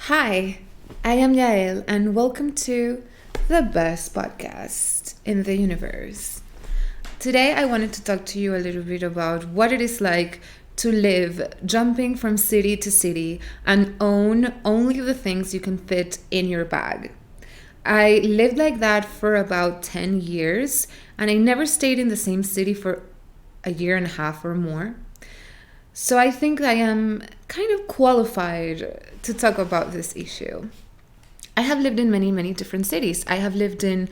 Hi, I am Yael, and welcome to the best podcast in the universe. Today, I wanted to talk to you a little bit about what it is like to live jumping from city to city and own only the things you can fit in your bag. I lived like that for about 10 years, and I never stayed in the same city for a year and a half or more. So I think I am kind of qualified to talk about this issue. I have lived in many, many different cities. I have lived in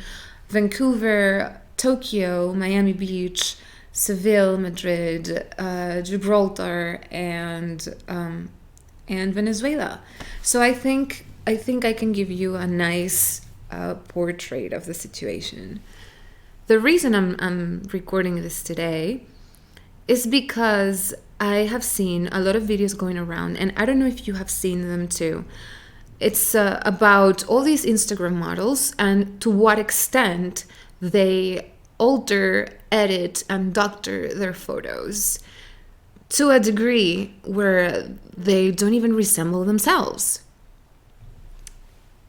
Vancouver, Tokyo, Miami Beach, Seville, Madrid, Gibraltar, and Venezuela. So I think I can give you a nice portrait of the situation. The reason I'm recording this today is because I have seen a lot of videos going around, and I don't know if you have seen them too. It's about all these Instagram models and to what extent they alter, edit, and doctor their photos to a degree where they don't even resemble themselves.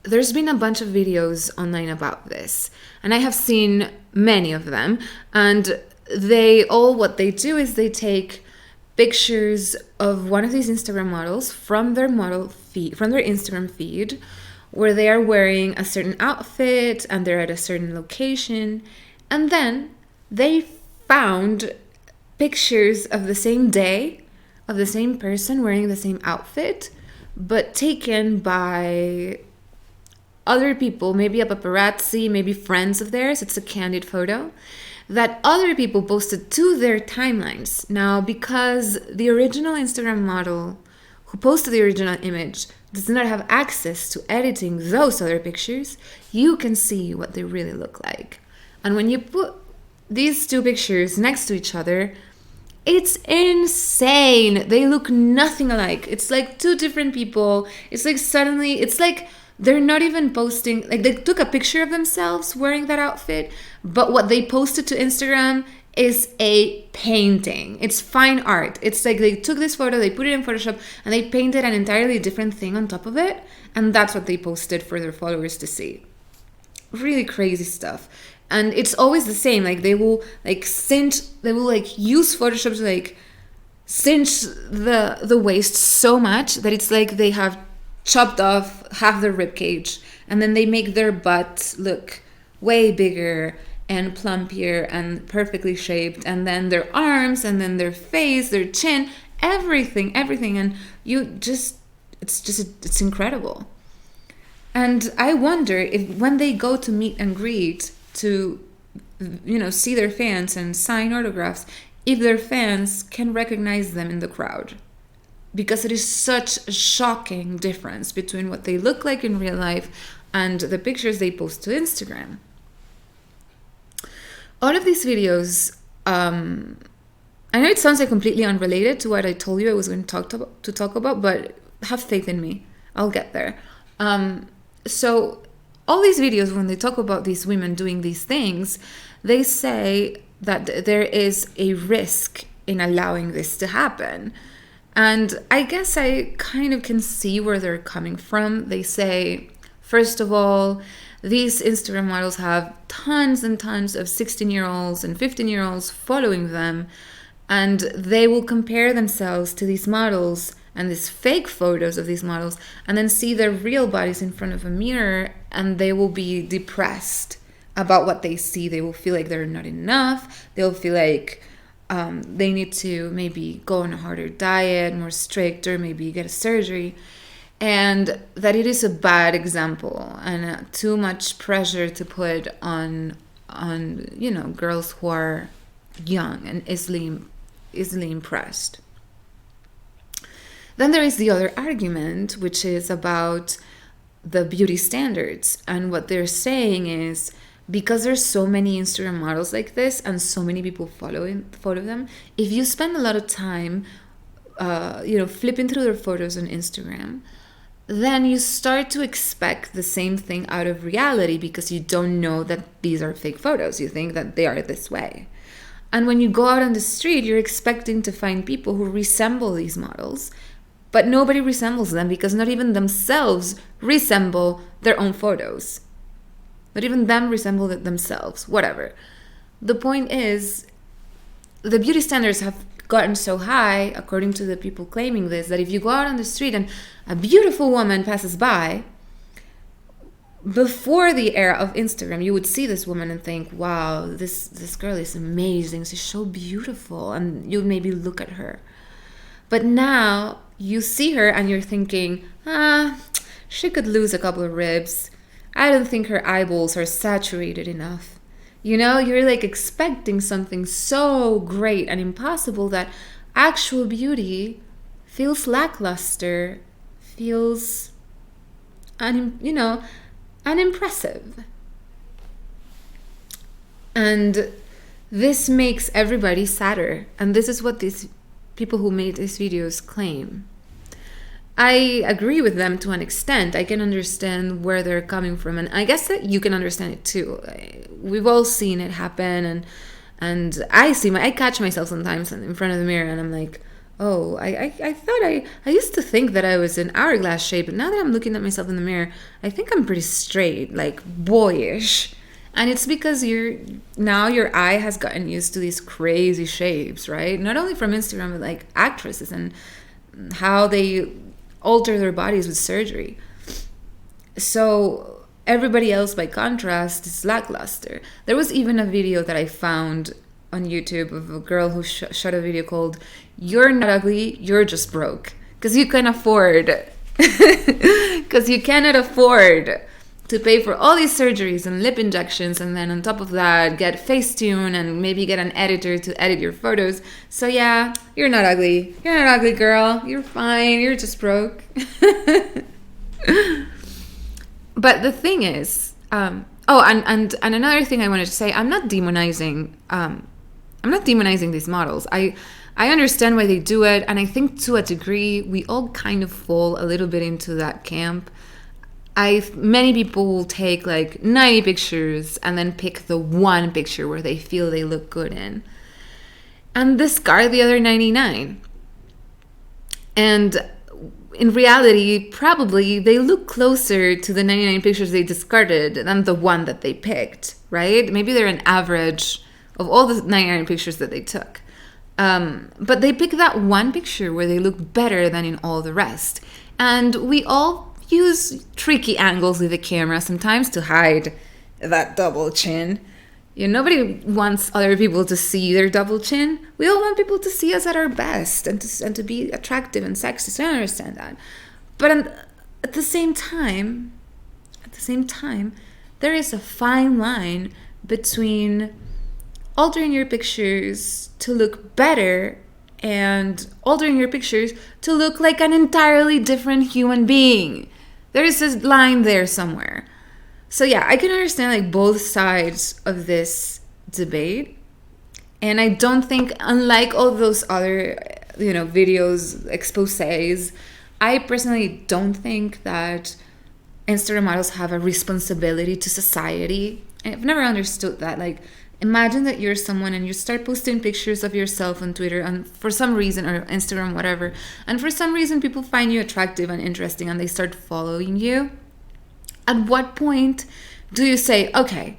There's been a bunch of videos online about this, and I have seen many of them, and what they do is they take pictures of one of these Instagram models from their model feed, from their Instagram feed, where they are wearing a certain outfit and they're at a certain location, and then they found pictures of the same day of the same person wearing the same outfit, but taken by other people, maybe a paparazzi, maybe friends of theirs. It's a candid photo that other people posted to their timelines. Now, because the original Instagram model who posted the original image does not have access to editing those other pictures, you can see what they really look like. And when you put these two pictures next to each other, it's insane. They look nothing alike. It's like two different people. It's like they're not even posting, like they took a picture of themselves wearing that outfit, but what they posted to Instagram is a painting. It's fine art. It's like they took this photo, they put it in Photoshop, and they painted an entirely different thing on top of it, and that's what they posted for their followers to see. Really crazy stuff. And it's always the same. Like they will use Photoshop to like cinch the waist so much that it's like they have chopped off half their rib cage, and then they make their butt look way bigger and plumpier and perfectly shaped, and then their arms, and then their face, their chin, everything, and it's incredible. And I wonder if when they go to meet and greet to see their fans and sign autographs, if their fans can recognize them in the crowd, because it is such a shocking difference between what they look like in real life and the pictures they post to Instagram. All of these videos, I know it sounds like completely unrelated to what I told you I was going to talk about, but have faith in me. I'll get there. So all these videos, when they talk about these women doing these things, they say that there is a risk in allowing this to happen. And I guess I kind of can see where they're coming from. They say, first of all, these Instagram models have tons and tons of 16-year-olds and 15-year-olds following them, and they will compare themselves to these models and these fake photos of these models, and then see their real bodies in front of a mirror, and they will be depressed about what they see. They will feel like they're not enough. They'll feel like they need to maybe go on a harder diet, more strict, or maybe get a surgery, and that it is a bad example and too much pressure to put on girls who are young and easily impressed. Then there is the other argument, which is about the beauty standards, and what they're saying is, because there's so many Instagram models like this and so many people follow them, if you spend a lot of time flipping through their photos on Instagram, then you start to expect the same thing out of reality, because you don't know that these are fake photos. You think that they are this way. And when you go out on the street, you're expecting to find people who resemble these models, but nobody resembles them because not even themselves resemble their own photos. Not even them resemble themselves, whatever. The point is, the beauty standards have gotten so high, according to the people claiming this, that if you go out on the street and a beautiful woman passes by, before the era of Instagram, you would see this woman and think, wow, this girl is amazing. She's so beautiful. And you would maybe look at her. But now you see her and you're thinking, she could lose a couple of ribs. I don't think her eyeballs are saturated enough. You know, you're like expecting something so great and impossible that actual beauty feels lackluster, feels, unimpressive. And this makes everybody sadder. And this is what these people who made these videos claim. I agree with them to an extent. I can understand where they're coming from, and I guess that you can understand it too. We've all seen it happen, and I catch myself sometimes in front of the mirror, and I'm like, oh, I thought I used to think that I was an hourglass shape, but now that I'm looking at myself in the mirror, I think I'm pretty straight, like boyish. And it's because your eye has gotten used to these crazy shapes, right? Not only from Instagram, but like actresses and how they alter their bodies with surgery. So everybody else, by contrast, is lackluster. There was even a video that I found on YouTube of a girl who shot a video called "You're Not Ugly, You're Just Broke," because you cannot afford to pay for all these surgeries and lip injections, and then on top of that get Facetune and maybe get an editor to edit your photos. So yeah, you're not ugly. You're not ugly, girl. You're fine. You're just broke. But the thing is, and another thing I wanted to say, I'm not demonizing these models. I understand why they do it, and I think to a degree we all kind of fall a little bit into that camp. Many people will take like 90 pictures and then pick the one picture where they feel they look good in and discard the other 99. And in reality, probably they look closer to the 99 pictures they discarded than the one that they picked, right? Maybe they're an average of all the 99 pictures that they took. But they pick that one picture where they look better than in all the rest. And we all use tricky angles with the camera sometimes to hide that double chin. Nobody wants other people to see their double chin. We all want people to see us at our best and to be attractive and sexy. So I understand that. But at the same time, there is a fine line between altering your pictures to look better and altering your pictures to look like an entirely different human being. There is a line there somewhere. So yeah, I can understand like both sides of this debate. And I don't think, unlike all those other, videos, exposés, I personally don't think that Instagram models have a responsibility to society. I've never understood that. Like, imagine that you're someone and you start posting pictures of yourself on Twitter and for some reason, or Instagram, whatever, and for some reason people find you attractive and interesting and they start following you. At what point do you say, okay,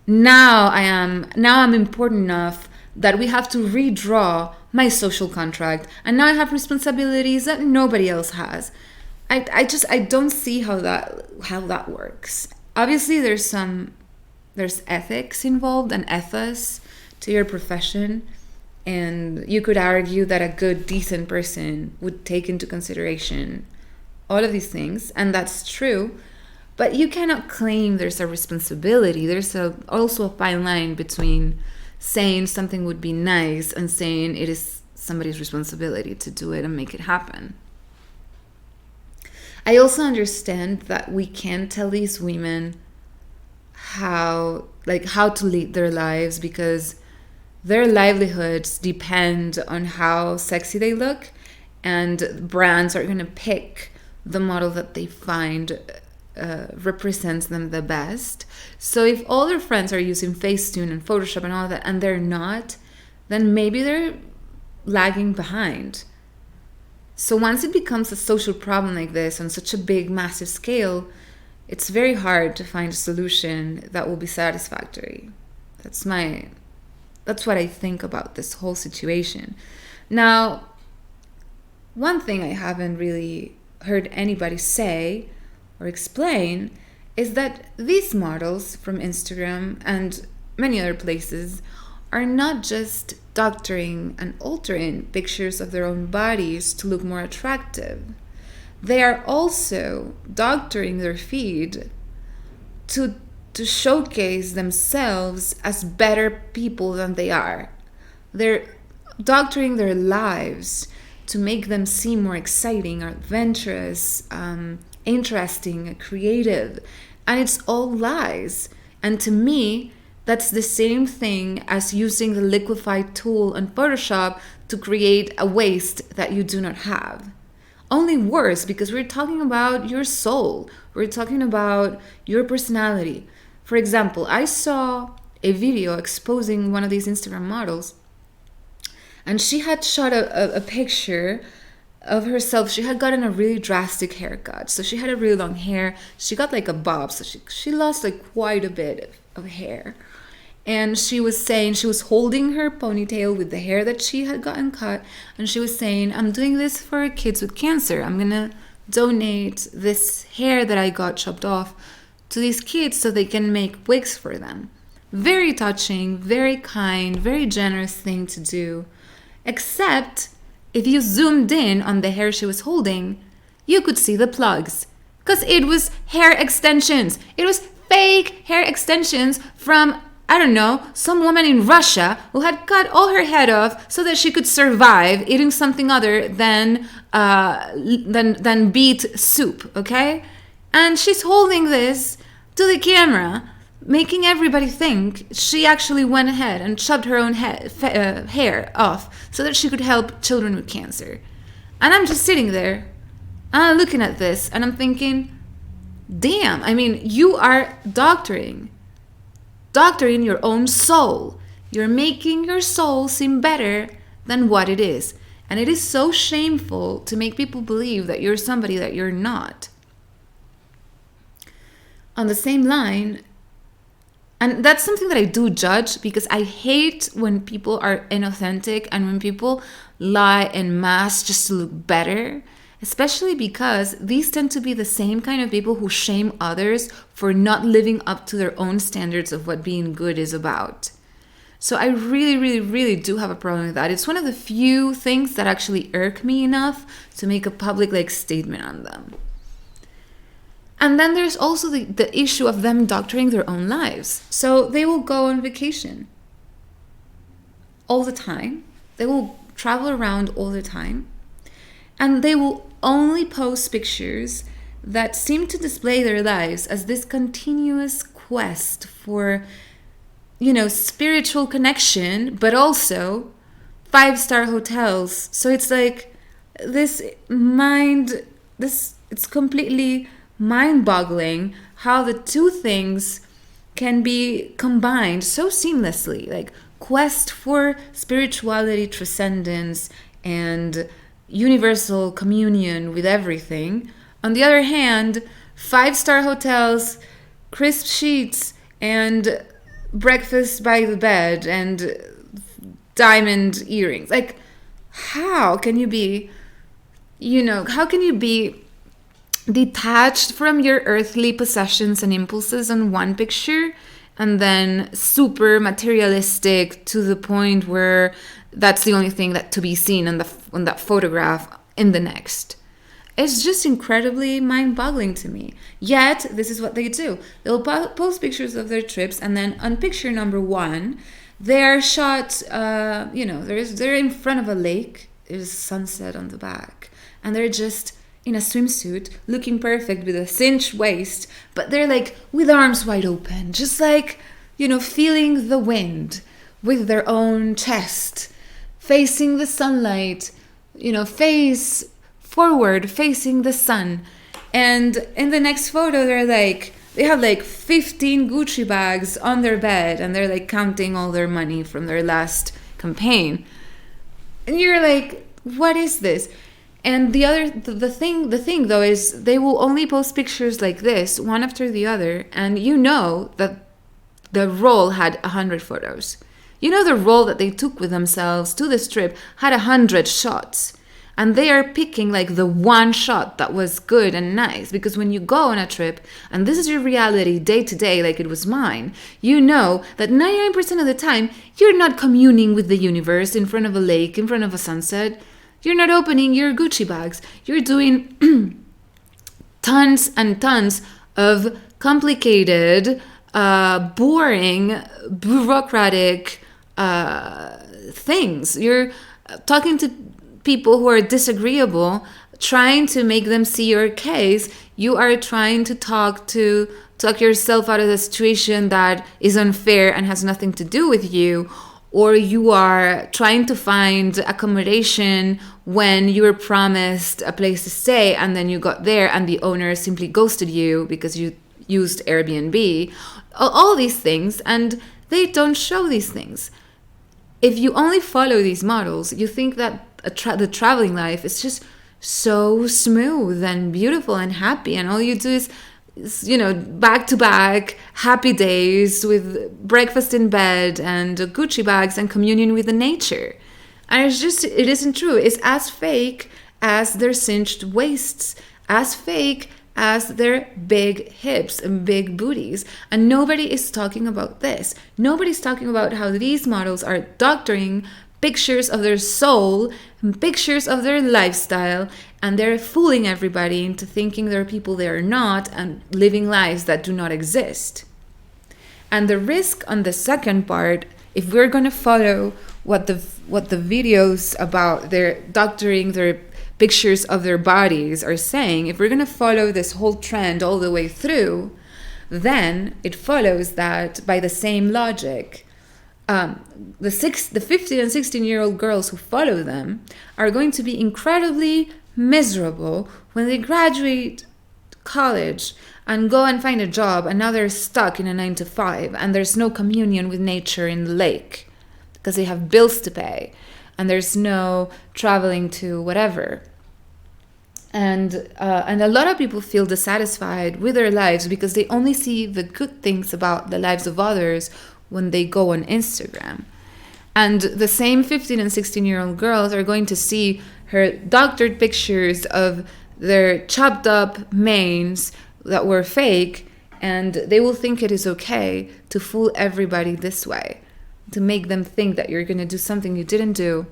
now I'm important enough that we have to redraw my social contract and now I have responsibilities that nobody else has? I don't see how that works. Obviously there's ethics involved and ethos to your profession, and you could argue that a good, decent person would take into consideration all of these things, and that's true, but you cannot claim there's a responsibility. There's also a fine line between saying something would be nice and saying it is somebody's responsibility to do it and make it happen. I also understand that we can't tell these women how to lead their lives because their livelihoods depend on how sexy they look, and brands are going to pick the model that they find represents them the best. So if all their friends are using Facetune and Photoshop and all that and they're not, then maybe they're lagging behind. So once it becomes a social problem like this on such a big, massive scale, it's very hard to find a solution that will be satisfactory. That's what I think about this whole situation. Now, one thing I haven't really heard anybody say or explain is that these models from Instagram and many other places are not just doctoring and altering pictures of their own bodies to look more attractive. They are also doctoring their feed to showcase themselves as better people than they are. They're doctoring their lives to make them seem more exciting, adventurous, interesting, creative. And it's all lies. And to me, that's the same thing as using the liquefied tool on Photoshop to create a waist that you do not have. Only worse, because we're talking about your soul. We're talking about your personality. For example, I saw a video exposing one of these Instagram models, and she had shot a picture of herself. She had gotten a really drastic haircut. So she had a really long hair. She got like a bob, so she lost like quite a bit of hair. And she was saying, she was holding her ponytail with the hair that she had gotten cut. And she was saying, I'm doing this for kids with cancer. I'm going to donate this hair that I got chopped off to these kids so they can make wigs for them. Very touching, very kind, very generous thing to do. Except if you zoomed in on the hair she was holding, you could see the plugs. Because it was hair extensions. It was fake hair extensions from, I don't know, some woman in Russia who had cut all her head off so that she could survive eating something other than beet soup, okay? And she's holding this to the camera, making everybody think she actually went ahead and chopped her own hair off so that she could help children with cancer. And I'm just sitting there, and I'm looking at this, and I'm thinking, damn, I mean, you are doctoring your own soul. You're making your soul seem better than what it is. And it is so shameful to make people believe that you're somebody that you're not. On the same line, and that's something that I do judge, because I hate when people are inauthentic and when people lie en masse just to look better, especially because these tend to be the same kind of people who shame others for not living up to their own standards of what being good is about. So I really, really, really do have a problem with that. It's one of the few things that actually irk me enough to make a public statement on them. And then there's also the issue of them doctoring their own lives. So they will go on vacation all the time. They will travel around all the time. And they will only post pictures that seem to display their lives as this continuous quest for, spiritual connection, but also 5-star hotels. So it's like it's completely mind-boggling how the two things can be combined so seamlessly, like quest for spirituality, transcendence, and universal communion with everything. On the other hand, 5-star hotels, crisp sheets, and breakfast by the bed, and diamond earrings. Like, how can you be detached from your earthly possessions and impulses on one picture, and then super materialistic to the point where that's the only thing that to be seen on that photograph in the next? It's just incredibly mind-boggling to me. Yet, this is what they do. They'll post pictures of their trips, and then on picture number 1, they're shot, they're in front of a lake. There's sunset on the back. And they're just in a swimsuit, looking perfect with a cinched waist, but they're like with arms wide open, just like, feeling the wind with their own chest, facing the sunlight, face forward, facing the sun. And in the next photo, they have 15 Gucci bags on their bed, and they're counting all their money from their last campaign. And you're like, what is this? And the thing though is they will only post pictures like this one after the other, and you know that the roll had 100 photos. You know the roll that they took with themselves to this trip had 100 shots. And they are picking like the one shot that was good and nice. Because when you go on a trip, and this is your reality day to day, like it was mine, you know that 99% of the time, you're not communing with the universe in front of a lake, in front of a sunset. You're not opening your Gucci bags. You're doing tons and tons of complicated, boring, bureaucratic things. You're talking to people who are disagreeable, trying to make them see your case. You are trying to talk yourself out of the situation that is unfair and has nothing to do with you, or you are trying to find accommodation when you were promised a place to stay and then you got there and the owner simply ghosted you because you used Airbnb. All these things, and they don't show these things. If you only follow these models, you think that the traveling life is just so smooth and beautiful and happy, and all you do is back to back happy days with breakfast in bed and Gucci bags and communion with the nature. And it isn't true. It's as fake as their cinched waists, as fake as their big hips and big booties. And nobody is talking about this. Nobody's talking about how these models are doctoring pictures of their soul, pictures of their lifestyle, and they're fooling everybody into thinking they're people they are not and living lives that do not exist. And the risk on the second part, if we're going to follow what the videos about their doctoring their pictures of their bodies are saying, if we're going to follow this whole trend all the way through, then it follows that by the same logic, the 15 and 16-year-old girls who follow them are going to be incredibly miserable when they graduate college and go and find a job, and now they're stuck in a 9 to 5 and there's no communion with nature in the lake because they have bills to pay and there's no traveling to whatever. And a lot of people feel dissatisfied with their lives because they only see the good things about the lives of others when they go on Instagram. And the same 15 and 16-year-old girls are going to see her doctored pictures of their chopped up manes that were fake, and they will think it is okay to fool everybody this way, to make them think that you're going to do something you didn't do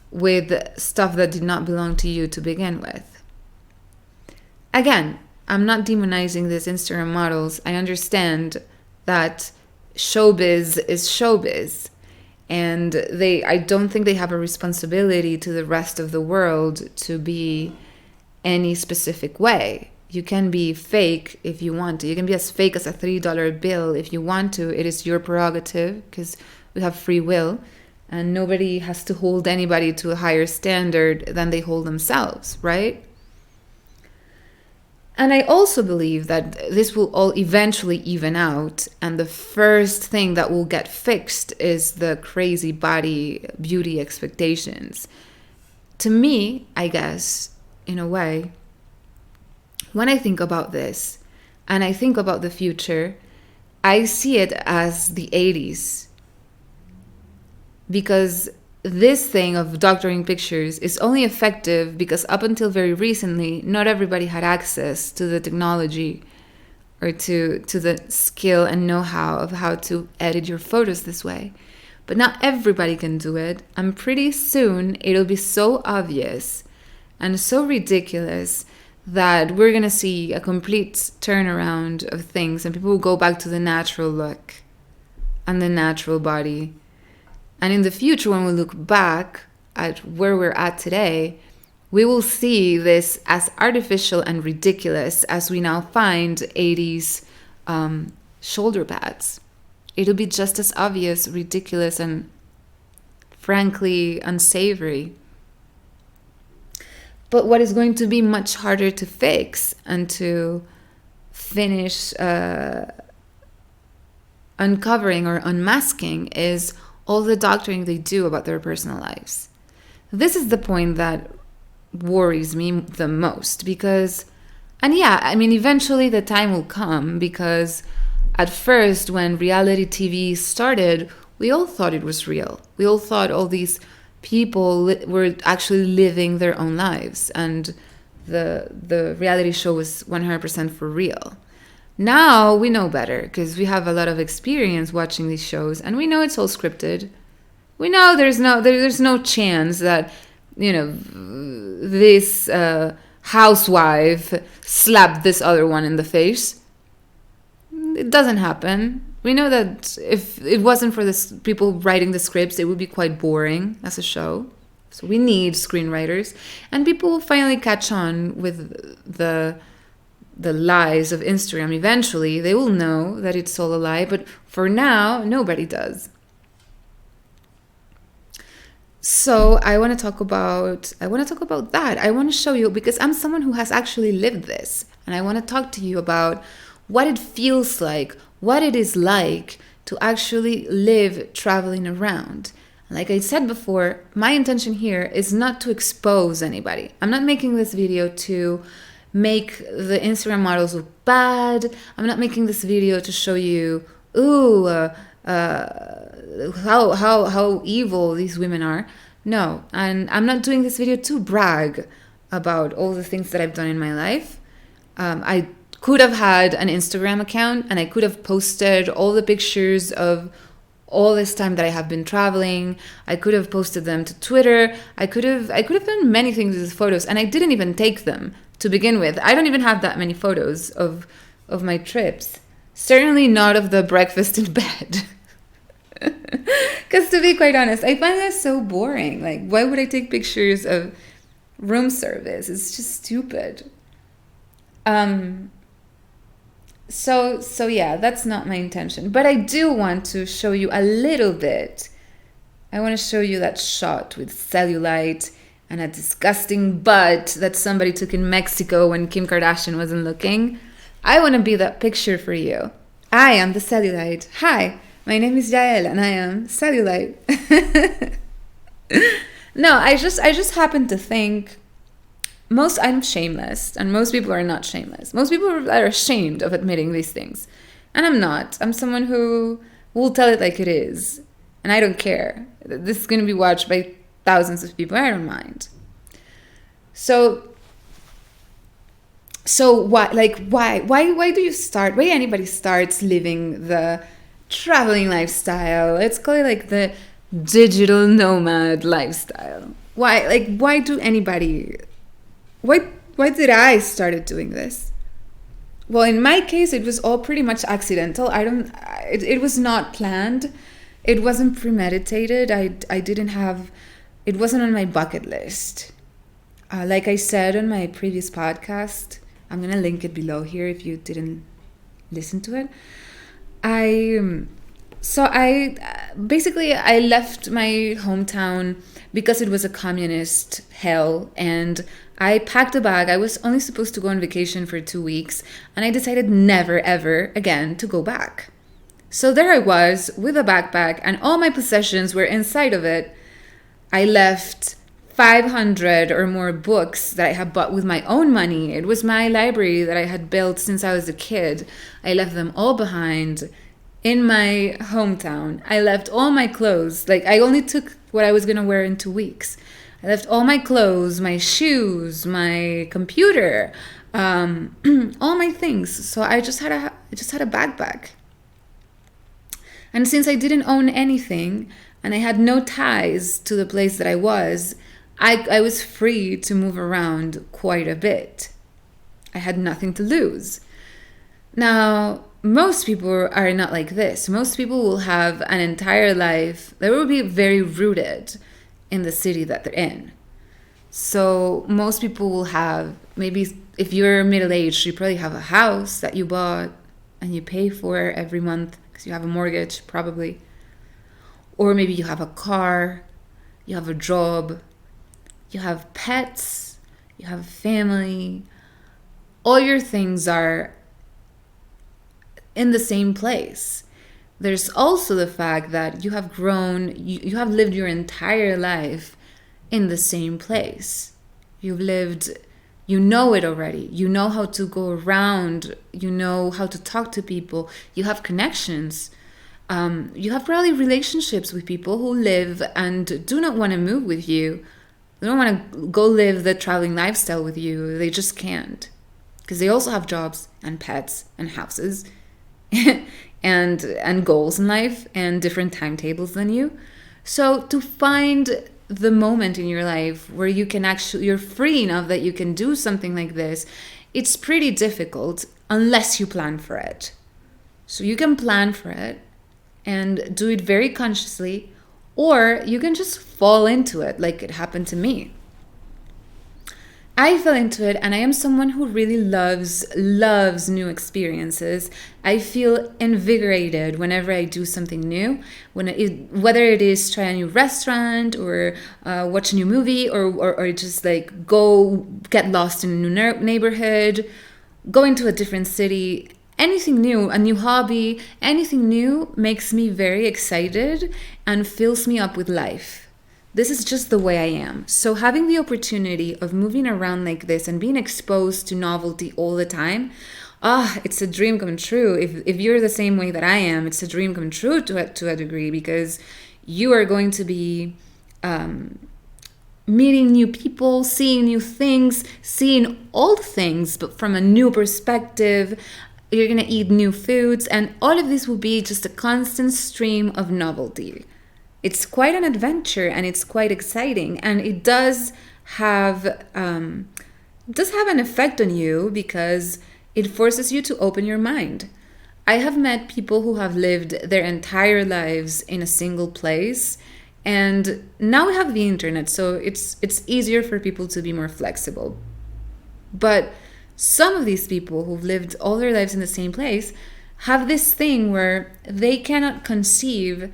with stuff that did not belong to you to begin with. Again, I'm not demonizing these Instagram models. I understand that showbiz is showbiz, and I don't think they have a responsibility to the rest of the world to be any specific way. You can be fake if you want to. You can be as fake as a $3 bill if you want to. It is your prerogative because we have free will, and nobody has to hold anybody to a higher standard than they hold themselves, right? And I also believe that this will all eventually even out, and the first thing that will get fixed is the crazy body beauty expectations. To me, I guess, in a way, when I think about this and I think about the future, I see it as the 80s. Because this thing of doctoring pictures is only effective because up until very recently, not everybody had access to the technology or to the skill and know-how of how to edit your photos this way. But now everybody can do it, and pretty soon it'll be so obvious and so ridiculous that we're going to see a complete turnaround of things, and people will go back to the natural look and the natural body. And in the future, when we look back at where we're at today, we will see this as artificial and ridiculous as we now find 80s shoulder pads. It'll be just as obvious, ridiculous, and frankly unsavory. But what is going to be much harder to fix and to finish uncovering or unmasking is all the doctoring they do about their personal lives. This is the point that worries me the most because, and yeah, I mean, eventually the time will come because at first, when reality TV started, we all thought it was real. We all thought all these people were actually living their own lives, and the reality show was 100% for real. Now we know better because we have a lot of experience watching these shows, and we know it's all scripted. We know there's no chance that, you know, this housewife slapped this other one in the face. It doesn't happen. We know that if it wasn't for the people writing the scripts, it would be quite boring as a show. So we need screenwriters, and people will finally catch on with the lies of Instagram. Eventually, they will know that it's all a lie, but for now, nobody does. So I want to talk about that. I want to show you, because I'm someone who has actually lived this, and I want to talk to you about what it feels like, what it is like to actually live traveling around. Like I said before, my intention here is not to expose anybody. I'm not making this video to make the Instagram models look bad. I'm not making this video to show you, how evil these women are. No, and I'm not doing this video to brag about all the things that I've done in my life. I could have had an Instagram account, and I could have posted all the pictures of all this time that I have been traveling. I could have posted them to Twitter. I could have done many things with photos, and I didn't even take them to begin with. I don't even have that many photos of my trips. Certainly not of the breakfast in bed. Because to be quite honest, I find that so boring. Like, why would I take pictures of room service? It's just stupid. So yeah, that's not my intention. But I do want to show you a little bit. I want to show you that shot with cellulite and a disgusting butt that somebody took in Mexico when Kim Kardashian wasn't looking. I want to be that picture for you. I am the cellulite. Hi, my name is Yael and I am cellulite. No, I just happen to think I'm shameless, and most people are not shameless. Most people are ashamed of admitting these things. And I'm not. I'm someone who will tell it like it is. And I don't care. This is going to be watched by thousands of people. I don't mind. So why do you start? Why anybody starts living the traveling lifestyle? Let's call it like the digital nomad lifestyle. Why do anybody... Why did I started doing this? Well, in my case, it was all pretty much accidental. It was not planned. It wasn't premeditated. It wasn't on my bucket list. Like I said on my previous podcast, I'm going to link it below here if you didn't listen to it. I left my hometown because it was a communist hell, and I packed a bag. I was only supposed to go on vacation for 2 weeks, and I decided never, ever again to go back. So there I was with a backpack, and all my possessions were inside of it. I left 500 or more books that I had bought with my own money. It was my library that I had built since I was a kid. I left them all behind in my hometown. I left all my clothes. Like, I only took what I was going to wear in 2 weeks. I left all my clothes, my shoes, my computer, all my things. So I just had a backpack. And since I didn't own anything and I had no ties to the place that I was free to move around quite a bit. I had nothing to lose. Now, most people are not like this. Most people will have an entire life that will be very rooted in the city that they're in. So most people will have, maybe if you're middle-aged, you probably have a house that you bought and you pay for every month because you have a mortgage, probably. Or maybe you have a car, you have a job, you have pets, you have a family. All your things are in the same place. There's also the fact that you have grown, you have lived your entire life in the same place. You've lived, you know it already. You know how to go around. You know how to talk to people. You have connections. You have probably relationships with people who live and do not want to move with you. They don't want to go live the traveling lifestyle with you. They just can't. Because they also have jobs and pets and houses and goals in life and different timetables than you. So to find the moment in your life where you can actually, you're free enough that you can do something like this, it's pretty difficult unless you plan for it. So you can plan for it and do it very consciously, or you can just fall into it like it happened to me. I fell into it, and I am someone who really loves new experiences. I feel invigorated whenever I do something new, whether it is try a new restaurant or watch a new movie or just like go get lost in a new neighborhood, go into a different city. Anything new, a new hobby, anything new makes me very excited and fills me up with life. This is just the way I am. So having the opportunity of moving around like this and being exposed to novelty all the time, it's a dream come true. If you're the same way that I am, it's a dream come true to a degree, because you are going to be meeting new people, seeing new things, seeing old things, but from a new perspective. You're going to eat new foods, and all of this will be just a constant stream of novelty. It's quite an adventure, and it's quite exciting, and it does have an effect on you because it forces you to open your mind. I have met people who have lived their entire lives in a single place, and now we have the internet, so it's easier for people to be more flexible. But some of these people who've lived all their lives in the same place have this thing where they cannot conceive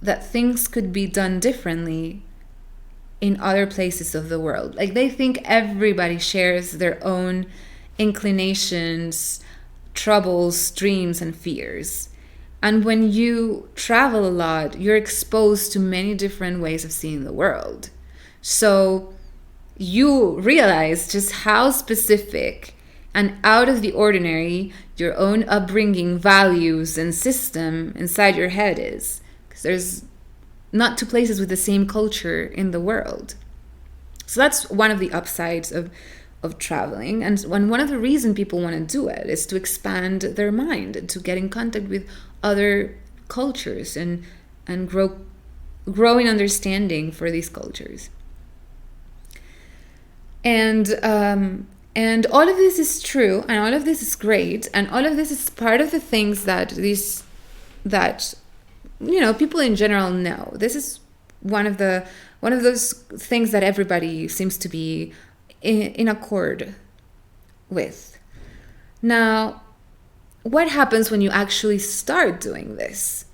that things could be done differently in other places of the world. Like, they think everybody shares their own inclinations, troubles, dreams, and fears. And when you travel a lot, you're exposed to many different ways of seeing the world. So you realize just how specific and out of the ordinary your own upbringing, values, and system inside your head is. There's not two places with the same culture in the world. So that's one of the upsides of traveling. And one of the reasons people want to do it is to expand their mind, to get in contact with other cultures and growing understanding for these cultures. And all of this is true, and all of this is great, and all of this is part of the things that people in general know. This is one of those things that everybody seems to be in accord with. Now, what happens when you actually start doing this?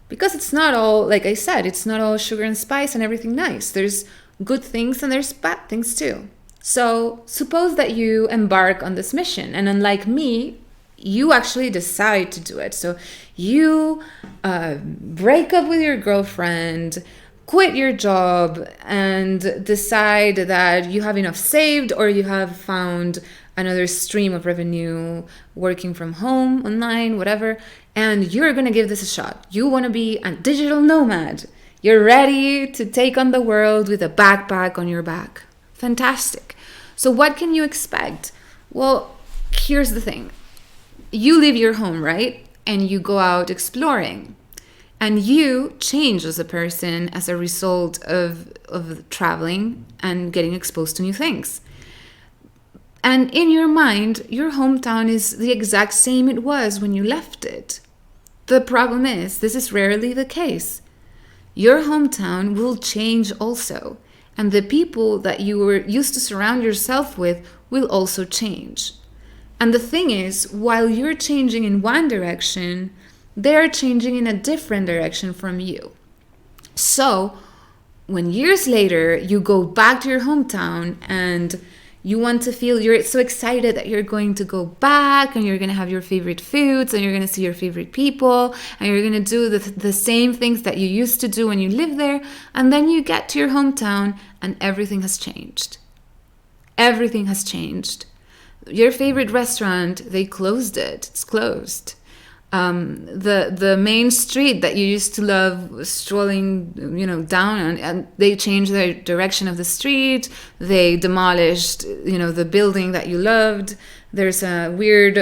Because it's not all, like I said, it's not all sugar and spice and everything nice. There's good things and there's bad things too. So suppose that you embark on this mission, and unlike me, you actually decide to do it. So you break up with your girlfriend, quit your job, and decide that you have enough saved, or you have found another stream of revenue working from home, online, whatever, and you're going to give this a shot. You want to be a digital nomad. You're ready to take on the world with a backpack on your back. Fantastic. So what can you expect? Well, here's the thing. You leave your home, right? And you go out exploring. And you change as a person as a result of traveling and getting exposed to new things. And in your mind, your hometown is the exact same it was when you left it. The problem is, this is rarely the case. Your hometown will change also. And the people that you were used to surround yourself with will also change. And the thing is, while you're changing in one direction, they're changing in a different direction from you. So when years later you go back to your hometown and you want to feel, you're so excited that you're going to go back and you're going to have your favorite foods and you're going to see your favorite people and you're going to do the same things that you used to do when you lived there. And then you get to your hometown and everything has changed. Everything has changed. Your favorite restaurant, they closed it. It's closed. The main street that you used to love strolling, down on, and they changed the direction of the street. They demolished, the building that you loved. There's a weird,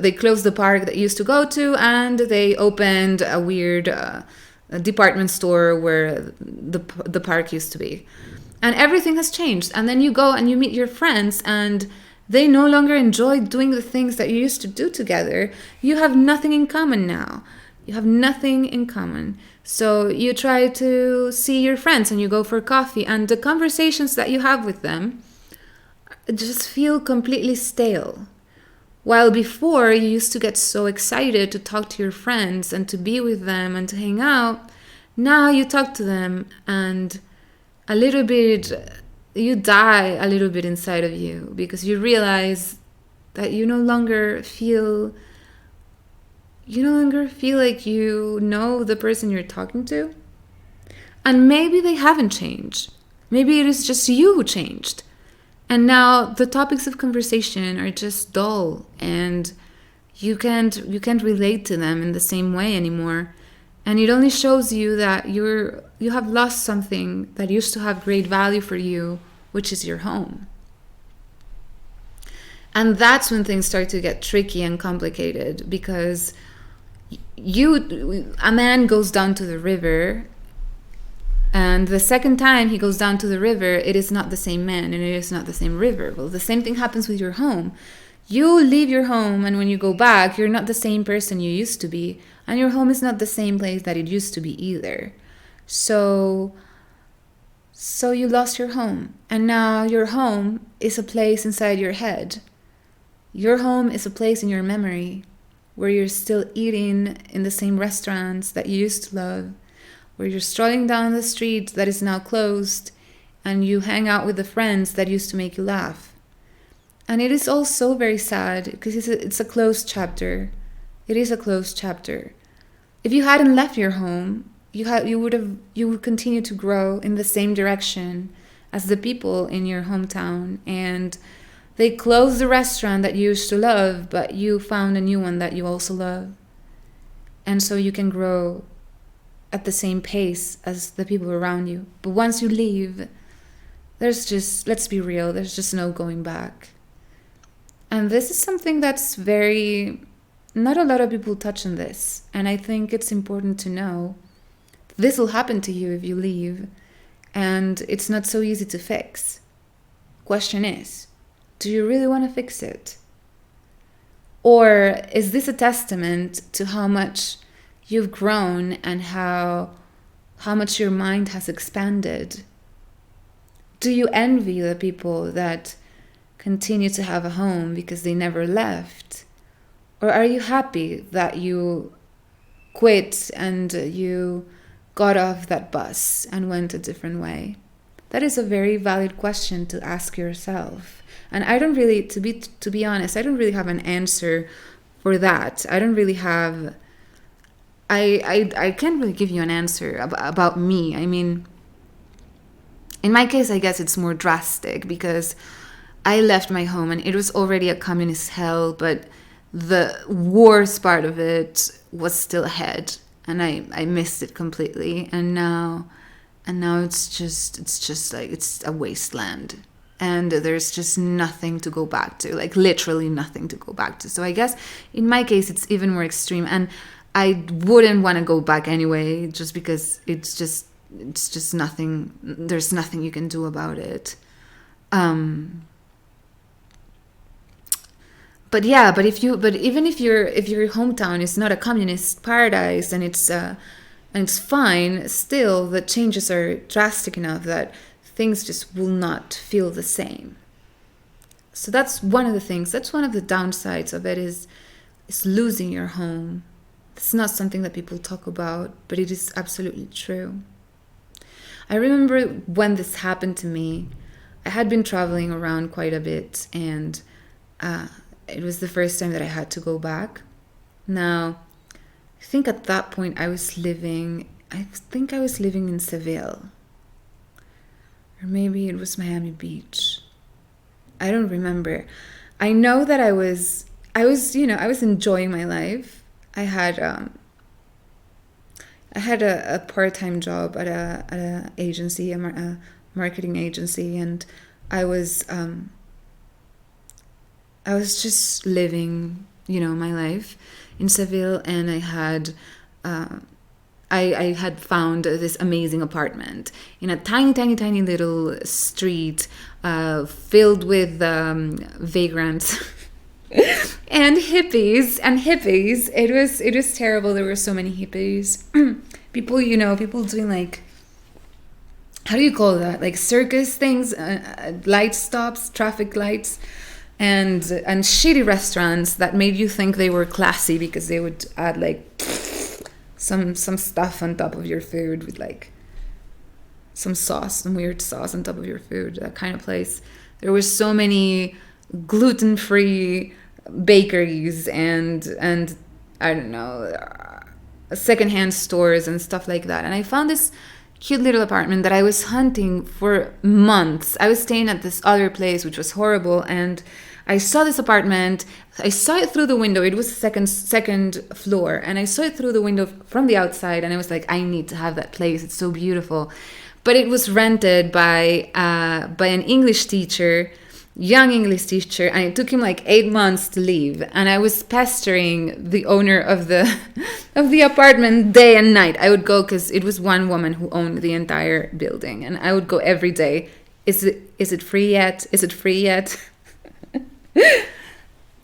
they closed the park that you used to go to, and they opened a weird a department store where the park used to be. And everything has changed. And then you go and you meet your friends, and they no longer enjoy doing the things that you used to do together. You have nothing in common now. You have nothing in common. So you try to see your friends and you go for coffee, and the conversations that you have with them just feel completely stale. While before you used to get so excited to talk to your friends and to be with them and to hang out, now you talk to them and a little bit, you die a little bit inside of you, because you realize that you no longer feel like you know the person you're talking to. And maybe they haven't changed. Maybe it is just you who changed. And now the topics of conversation are just dull, and you can't relate to them in the same way anymore. And it only shows you that you have lost something that used to have great value for you, which is your home. And that's when things start to get tricky and complicated, because a man goes down to the river, and the second time he goes down to the river, it is not the same man and it is not the same river. Well, the same thing happens with your home. You leave your home, and when you go back, you're not the same person you used to be, and your home is not the same place that it used to be either. So you lost your home, and now your home is a place inside your head. Your home is a place in your memory where you're still eating in the same restaurants that you used to love, where you're strolling down the street that is now closed, and you hang out with the friends that used to make you laugh. And it is also very sad, because it's a closed chapter. It is a closed chapter. If you hadn't left your home, you would continue to grow in the same direction as the people in your hometown, and they closed the restaurant that you used to love, but you found a new one that you also love. And so you can grow at the same pace as the people around you. But once you leave, let's be real, there's just no going back. And this is something that's not a lot of people touch on this. And I think it's important to know this will happen to you if you leave, and it's not so easy to fix. Question is, do you really want to fix it? Or is this a testament to how much you've grown and how much your mind has expanded? Do you envy the people that continue to have a home because they never left? Or are you happy that you quit and you got off that bus and went a different way? That is a very valid question to ask yourself. And I don't really, to be honest, I don't really have an answer for that. I don't really have... I can't really give you an answer about me. I mean, in my case, I guess it's more drastic, because I left my home and it was already a communist hell, but the worst part of it was still ahead, and I missed it completely. And now it's just like it's a wasteland, and there's just nothing to go back to, like literally nothing to go back to. So I guess in my case, it's even more extreme, and I wouldn't want to go back anyway, just because it's just nothing. There's nothing you can do about it. But even if your hometown is not a communist paradise and it's fine, still the changes are drastic enough that things just will not feel the same. So that's one of the things. That's one of the downsides of it is losing your home. It's not something that people talk about, but it is absolutely true. I remember when this happened to me, I had been traveling around quite a bit, and it was the first time that I had to go back. Now, I think at that point I was living in Seville. Or maybe it was Miami Beach. I don't remember. I know that I was enjoying my life. I had a part-time job at a agency, a marketing agency, and I was I was just living, my life in Seville, and I had found this amazing apartment in a tiny, tiny, tiny little street filled with vagrants and hippies. And hippies, it was terrible. There were so many hippies. People doing like, how do you call that? Like circus things, light stops, traffic lights, and shitty restaurants that made you think they were classy because they would add like some stuff on top of your food with like some weird sauce on top of your food, that kind of place. There were so many gluten-free bakeries and I don't know, secondhand stores and stuff like that. And I found this cute little apartment that I was hunting for months. I was staying at this other place, which was horrible, and I saw this apartment. I saw it through the window. It was second floor, and I saw it through the window from the outside, and I was like, I need to have that place. It's so beautiful. But it was rented by an English teacher, young English teacher, and it took him like 8 months to leave. And I was pestering the owner of the apartment day and night. I would go, because it was one woman who owned the entire building, and I would go every day. Is it free yet? Is it free yet?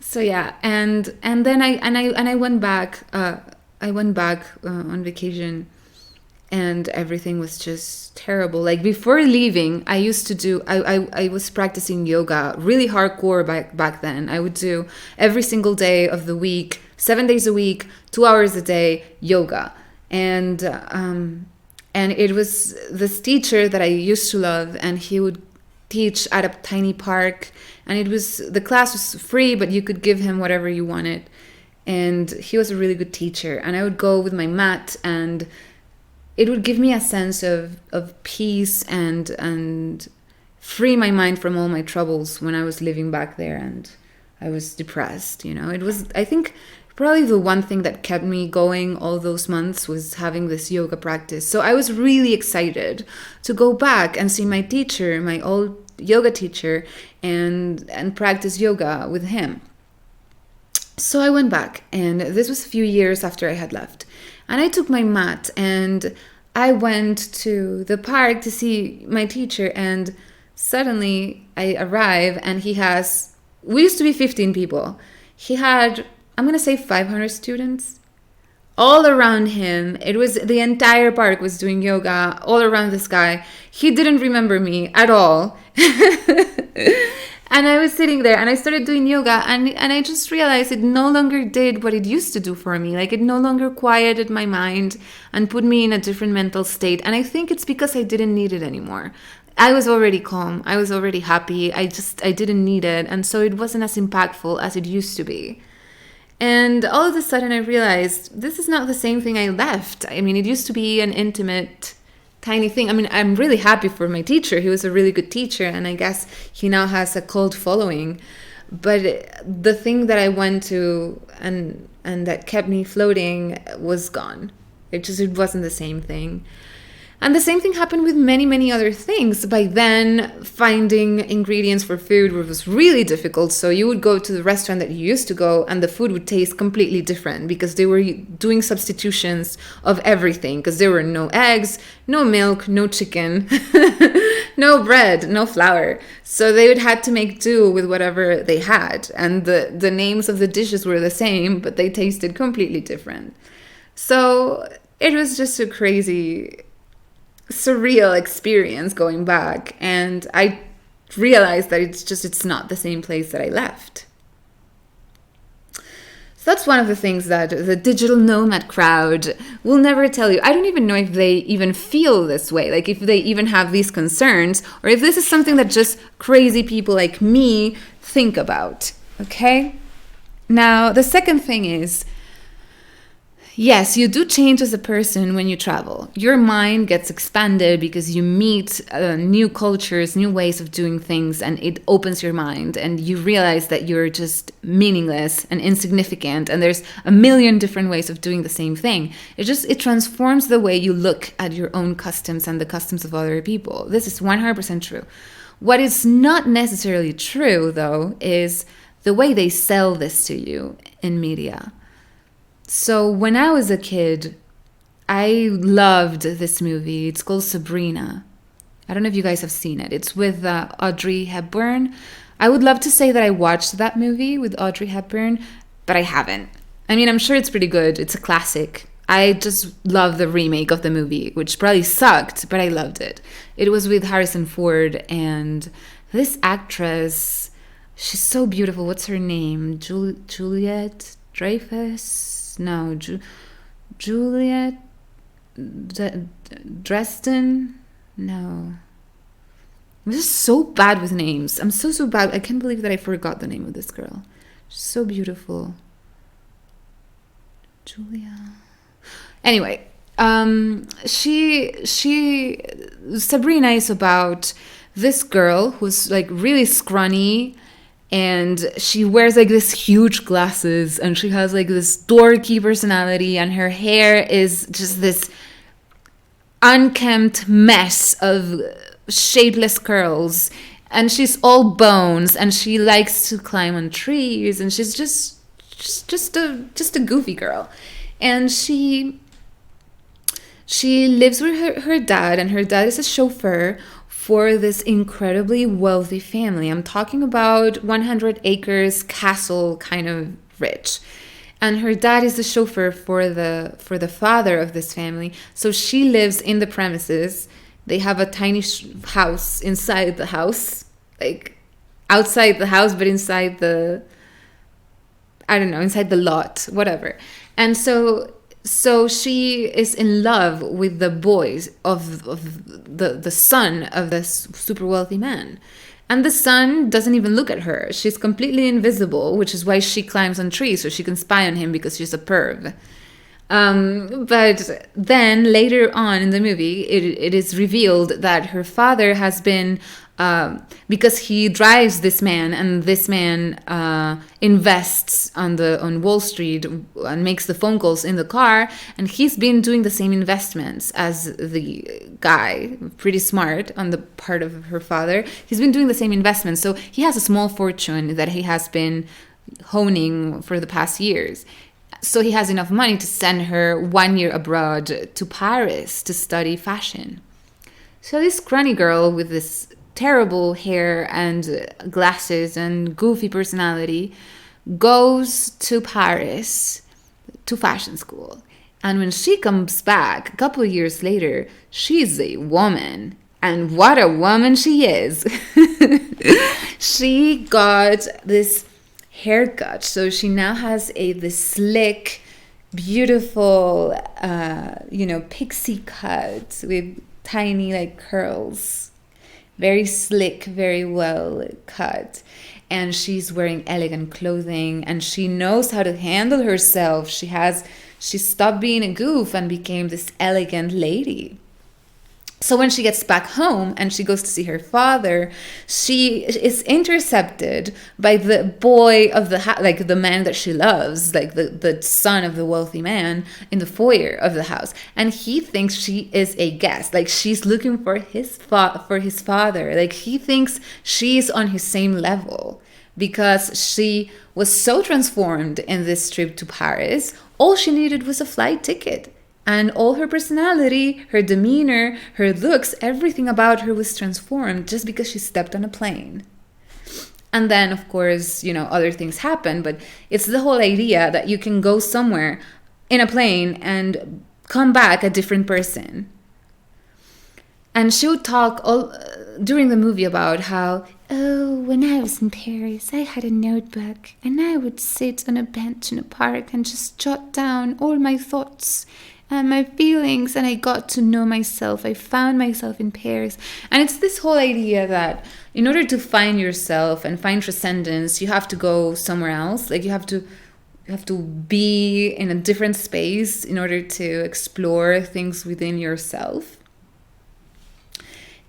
So yeah, and then I went back. I went back on vacation, and everything was just terrible. Like before leaving, I used to do. I was practicing yoga really hardcore back then. I would do every single day of the week, 7 days a week, 2 hours a day yoga, and it was this teacher that I used to love, and he would teach at a tiny park, and the class was free, but you could give him whatever you wanted, and he was a really good teacher. And I would go with my mat, and it would give me a sense of peace and free my mind from all my troubles when I was living back there and I was depressed. It was, I think, probably the one thing that kept me going all those months was having this yoga practice. So I was really excited to go back and see my teacher, my old yoga teacher, and practice yoga with him. So I went back, and this was a few years after I had left. And I took my mat and I went to the park to see my teacher, and suddenly I arrive and we used to be 15 people. He had, I'm going to say 500 students all around him. It was, the entire park was doing yoga all around this guy. He didn't remember me at all. And I was sitting there and I started doing yoga, and I just realized it no longer did what it used to do for me. Like, it no longer quieted my mind and put me in a different mental state. And I think it's because I didn't need it anymore. I was already calm. I was already happy. I didn't need it. And so it wasn't as impactful as it used to be. And all of a sudden I realized this is not the same thing I left. I mean, it used to be an intimate, tiny thing. I mean, I'm really happy for my teacher. He was a really good teacher, and I guess he now has a cult following. But the thing that I went to and that kept me floating was gone. It wasn't the same thing. And the same thing happened with many, many other things. By then, finding ingredients for food was really difficult. So you would go to the restaurant that you used to go, and the food would taste completely different because they were doing substitutions of everything, because there were no eggs, no milk, no chicken, no bread, no flour. So they would have to make do with whatever they had. And the names of the dishes were the same, but they tasted completely different. So it was just a crazy, surreal experience going back, and I realized that it's not the same place that I left. So that's one of the things that the digital nomad crowd will never tell you. I don't even know if they even feel this way, like if they even have these concerns, or if this is something that just crazy people like me think about. Okay? Now, the second thing is, Yes, you do change as a person when you travel. Your mind gets expanded because you meet new cultures, new ways of doing things, and it opens your mind. And you realize that you're just meaningless and insignificant, and there's a million different ways of doing the same thing. It transforms the way you look at your own customs and the customs of other people. This is 100% true. What is not necessarily true, though, is the way they sell this to you in media. So when I was a kid, I loved this movie. It's called Sabrina. I don't know if you guys have seen it. It's with Audrey Hepburn. I would love to say that I watched that movie with Audrey Hepburn, but I haven't. I mean, I'm sure it's pretty good. It's a classic. I just love the remake of the movie, which probably sucked, but I loved it. It was with Harrison Ford, and this actress, she's so beautiful. What's her name? Juliet Dreyfus? No, Juliet Dresden? No. I'm just so bad with names. I'm so bad. I can't believe that I forgot the name of this girl. She's so beautiful. Julia. Anyway, Sabrina is about this girl who's like really scrawny, and she wears like this huge glasses, and she has like this dorky personality, and her hair is just this unkempt mess of shapeless curls, and she's all bones, and she likes to climb on trees, and she's just a goofy girl. And she lives with her dad, and her dad is a chauffeur for this incredibly wealthy family. I'm talking about 100 acres castle kind of rich. And her dad is the chauffeur for the father of this family. So she lives in the premises. They have a tiny house inside the house, like outside the house, but inside the, I don't know, inside the lot, whatever. And so she is in love with the boys of the son of this super wealthy man. And the son doesn't even look at her. She's completely invisible, which is why she climbs on trees so she can spy on him, because she's a perv. But then later on in the movie, it is revealed that her father has been, because he drives this man, and this man invests on Wall Street and makes the phone calls in the car, and he's been doing the same investments as the guy, pretty smart on the part of her father. He's been doing the same investments, so he has a small fortune that he has been honing for the past years. So he has enough money to send her 1 year abroad to Paris to study fashion. So this scrawny girl with this terrible hair and glasses and goofy personality goes to Paris to fashion school. And when she comes back a couple of years later, she's a woman. And what a woman she is. She got this haircut, so she now has this slick, beautiful, pixie cut with tiny like curls, very slick, very well cut, and she's wearing elegant clothing, and she knows how to handle herself. She stopped being a goof and became this elegant lady. So when she gets back home and she goes to see her father, she is intercepted by the boy of the like the man that she loves, like the son of the wealthy man, in the foyer of the house, and he thinks she is a guest, like she's looking for his father, like he thinks she's on his same level because she was so transformed in this trip to Paris. All she needed was a flight ticket. And all her personality, her demeanor, her looks, everything about her was transformed just because she stepped on a plane. And then, of course, other things happen, but it's the whole idea that you can go somewhere in a plane and come back a different person. And she would talk all during the movie about how, when I was in Paris, I had a notebook and I would sit on a bench in a park and just jot down all my thoughts and my feelings, and I got to know myself. I found myself in Paris. And it's this whole idea that in order to find yourself and find transcendence, you have to go somewhere else. Like you have to have to be in a different space in order to explore things within yourself.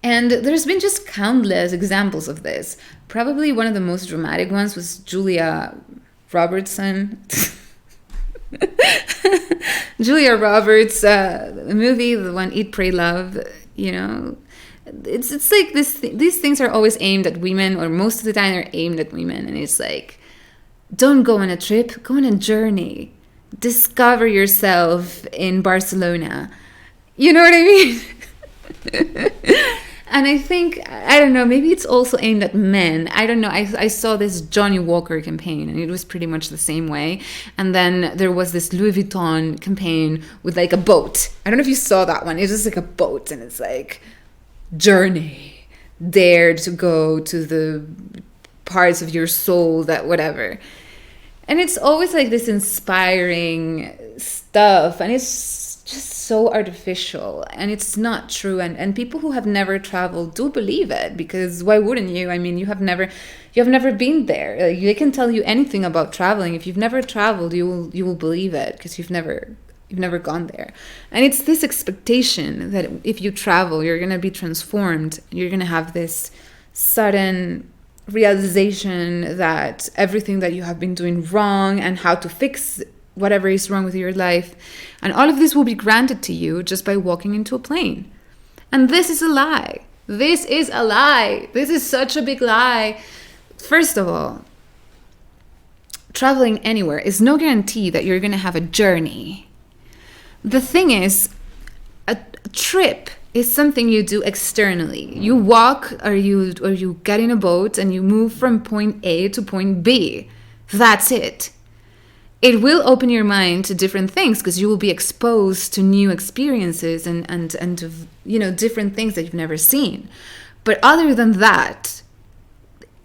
And there's been just countless examples of this. Probably one of the most dramatic ones was Julia Robertson. Julia Roberts, movie, the one Eat, Pray, Love, it's like these things are always aimed at women, or most of the time they're aimed at women. And it's like, don't go on a trip, go on a journey. Discover yourself in Barcelona. You know what I mean? And I think, I don't know, maybe it's also aimed at men. I don't know. I saw this Johnny Walker campaign, and it was pretty much the same way. And then there was this Louis Vuitton campaign with like a boat. I don't know if you saw that one. It's just like a boat, and it's like, journey, dare to go to the parts of your soul that whatever. And it's always like this inspiring stuff, and it's just so artificial, and it's not true. And people who have never traveled do believe it, because why wouldn't you? I mean, you have never been there. Like, they can tell you anything about traveling. If you've never traveled, you will believe it, because you've never gone there. And it's this expectation that if you travel, you're gonna be transformed. You're gonna have this sudden realization that everything that you have been doing wrong, and how to fix whatever is wrong with your life, and all of this will be granted to you just by walking into a plane. And this is a lie. This is a lie. This is such a big lie. First of all, traveling anywhere is no guarantee that you're going to have a journey. The thing is, a trip is something you do externally. You walk, or you get in a boat and you move from point A to point B. That's it. It will open your mind to different things, because you will be exposed to new experiences and different things that you've never seen. But other than that,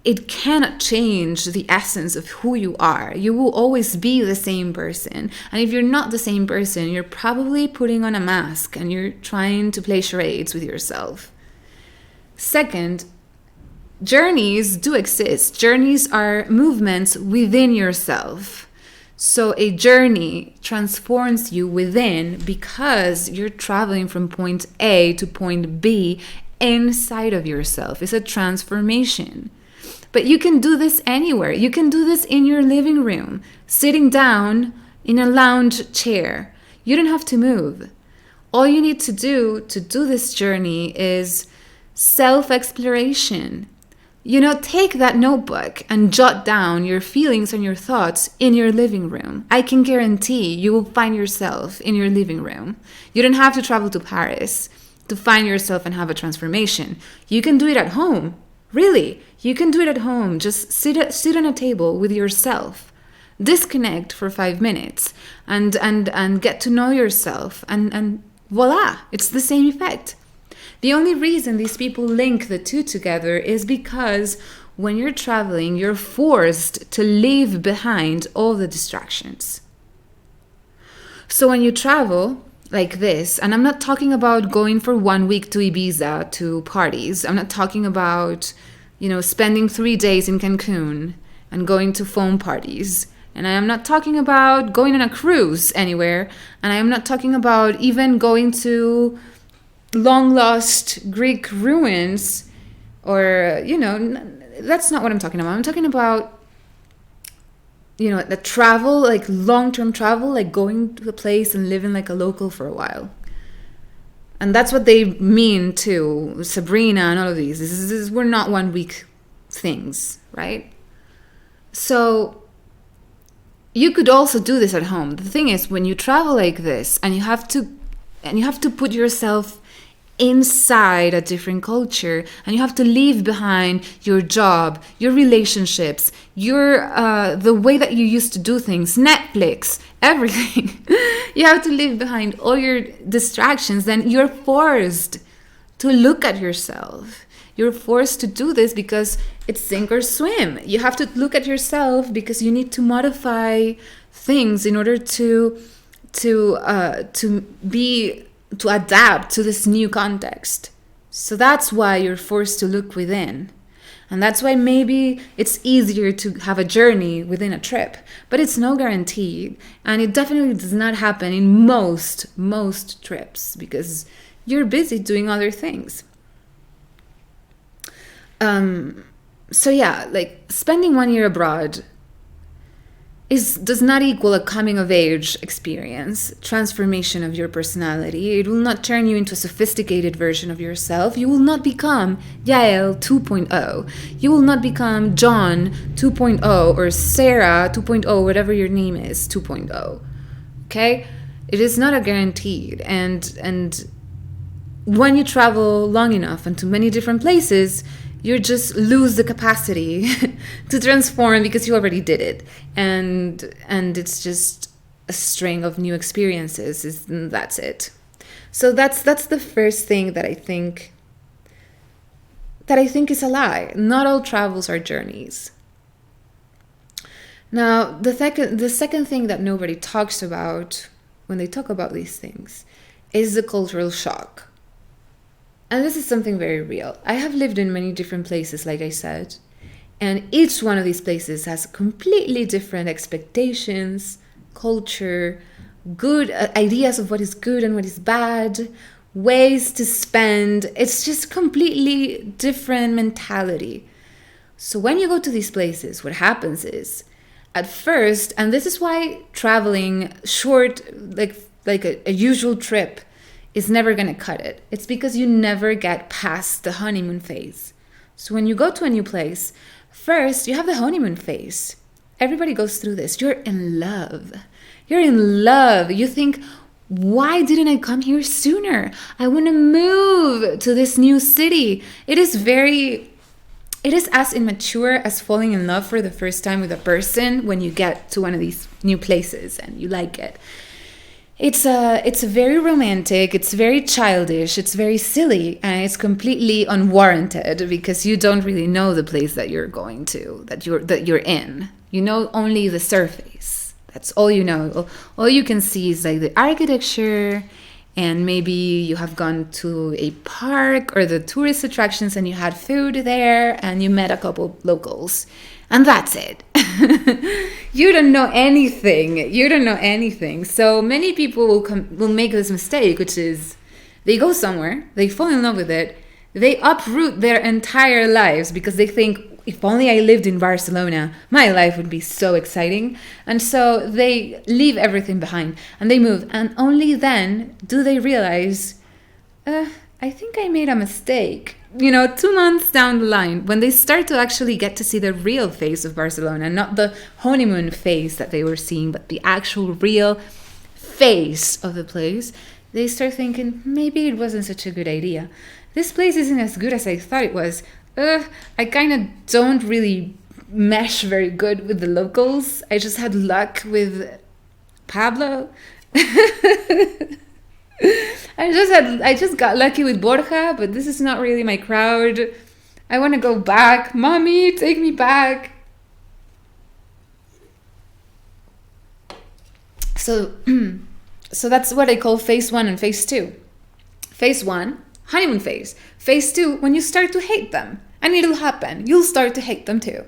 it cannot change the essence of who you are. You will always be the same person. And if you're not the same person, you're probably putting on a mask and you're trying to play charades with yourself. Second, journeys do exist. Journeys are movements within yourself. So a journey transforms you within, because you're traveling from point A to point B inside of yourself. It's a transformation. But you can do this anywhere. You can do this in your living room, sitting down in a lounge chair. You don't have to move. All you need to do this journey is self-exploration. Take that notebook and jot down your feelings and your thoughts in your living room. I can guarantee you will find yourself in your living room. You don't have to travel to Paris to find yourself and have a transformation. You can do it at home. Really, you can do it at home. Just sit on a table with yourself. Disconnect for 5 minutes and get to know yourself. And voila, it's the same effect. The only reason these people link the two together is because when you're traveling, you're forced to leave behind all the distractions. So when you travel like this, and I'm not talking about going for 1 week to Ibiza to parties. I'm not talking about, spending 3 days in Cancun and going to foam parties. And I am not talking about going on a cruise anywhere. And I am not talking about even going to long lost Greek ruins, or that's not what I'm talking about. I'm talking about the travel, like long-term travel, like going to a place and living like a local for a while. And that's what they mean to Sabrina and all of these. We're not 1 week things, right? So you could also do this at home. The thing is, when you travel like this, and you have to put yourself inside a different culture, and you have to leave behind your job, your relationships, your the way that you used to do things, Netflix, everything. You have to leave behind all your distractions. Then you're forced to look at yourself. You're forced to do this because it's sink or swim. You have to look at yourself because you need to modify things in order to adapt to this new context. So that's why you're forced to look within. And that's why maybe it's easier to have a journey within a trip, but it's no guarantee. And it definitely does not happen in most trips because you're busy doing other things. So yeah, like spending 1 year abroad does not equal a coming of age experience, transformation of your personality. It will not turn you into a sophisticated version of yourself. You will not become Yael 2.0. You will not become John 2.0 or Sarah 2.0, whatever your name is, 2.0. Okay? It is not a guaranteed. And when you travel long enough and to many different places, you just lose the capacity to transform because you already did it. And it's just a string of new experiences. That's it. So that's the first thing that I think is a lie. Not all travels are journeys. Now, the second thing that nobody talks about when they talk about these things is the cultural shock. And this is something very real. I have lived in many different places, like I said, and each one of these places has completely different expectations, culture, good ideas of what is good and what is bad, ways to spend. It's just completely different mentality. So when you go to these places, what happens is, at first, and this is why traveling short, like a usual trip, is never going to cut it. It's because you never get past the honeymoon phase. So when you go to a new place, first you have the honeymoon phase. Everybody goes through this. You're in love. You're in love. You think, why didn't I come here sooner? I want to move to this new city. It is as immature as falling in love for the first time with a person when you get to one of these new places and you like it. It's very romantic, it's very childish, it's very silly, and it's completely unwarranted because you don't really know the place that you're going to, that you're in. You know only the surface. That's all you know. All you can see is like the architecture, and maybe you have gone to a park or the tourist attractions and you had food there and you met a couple locals. And that's it. You don't know anything. So many people will make this mistake, which is they go somewhere, they fall in love with it, they uproot their entire lives because they think, if only I lived in Barcelona, my life would be so exciting. And so they leave everything behind and they move. And only then do they realize, I think I made a mistake. 2 months down the line, when they start to actually get to see the real face of Barcelona, not the honeymoon face that they were seeing, but the actual real face of the place, they start thinking, maybe it wasn't such a good idea. This place isn't as good as I thought it was. I kind of don't really mesh very good with the locals. I just had luck with Pablo. I just got lucky with Borja, but this is not really my crowd. I want to go back. Mommy, take me back. So that's what I call phase 1 and phase 2. Phase 1, honeymoon phase. Phase 2, when you start to hate them. And it'll happen. You'll start to hate them too.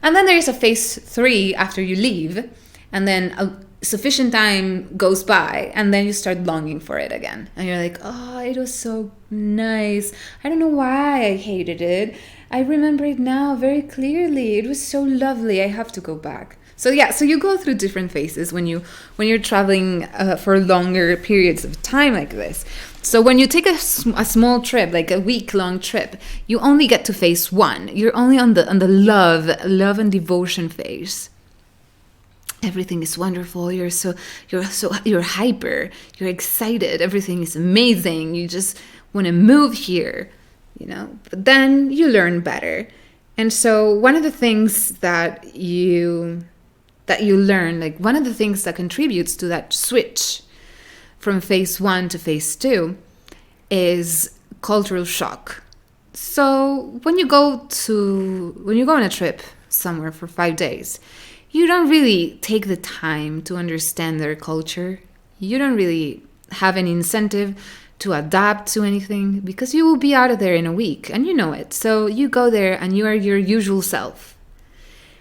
And then there is a phase 3 after you leave. And then sufficient time goes by and then you start longing for it again. And you're like, oh, it was so nice. I don't know why I hated it. I remember it now very clearly. It was so lovely. I have to go back. So you go through different phases when you're traveling for longer periods of time like this. So when you take a small trip, like a week-long trip, you only get to phase 1. You're only on the love and devotion phase. Everything is wonderful. You're hyper. You're excited. Everything is amazing. You just want to move here, But then you learn better, and so one of the things that you learn, like one of the things that contributes to that switch from phase 1 to phase 2, is cultural shock. So when you go on a trip somewhere for 5 days, you don't really take the time to understand their culture. You don't really have any incentive to adapt to anything because you will be out of there in a week and you know it. So you go there and you are your usual self.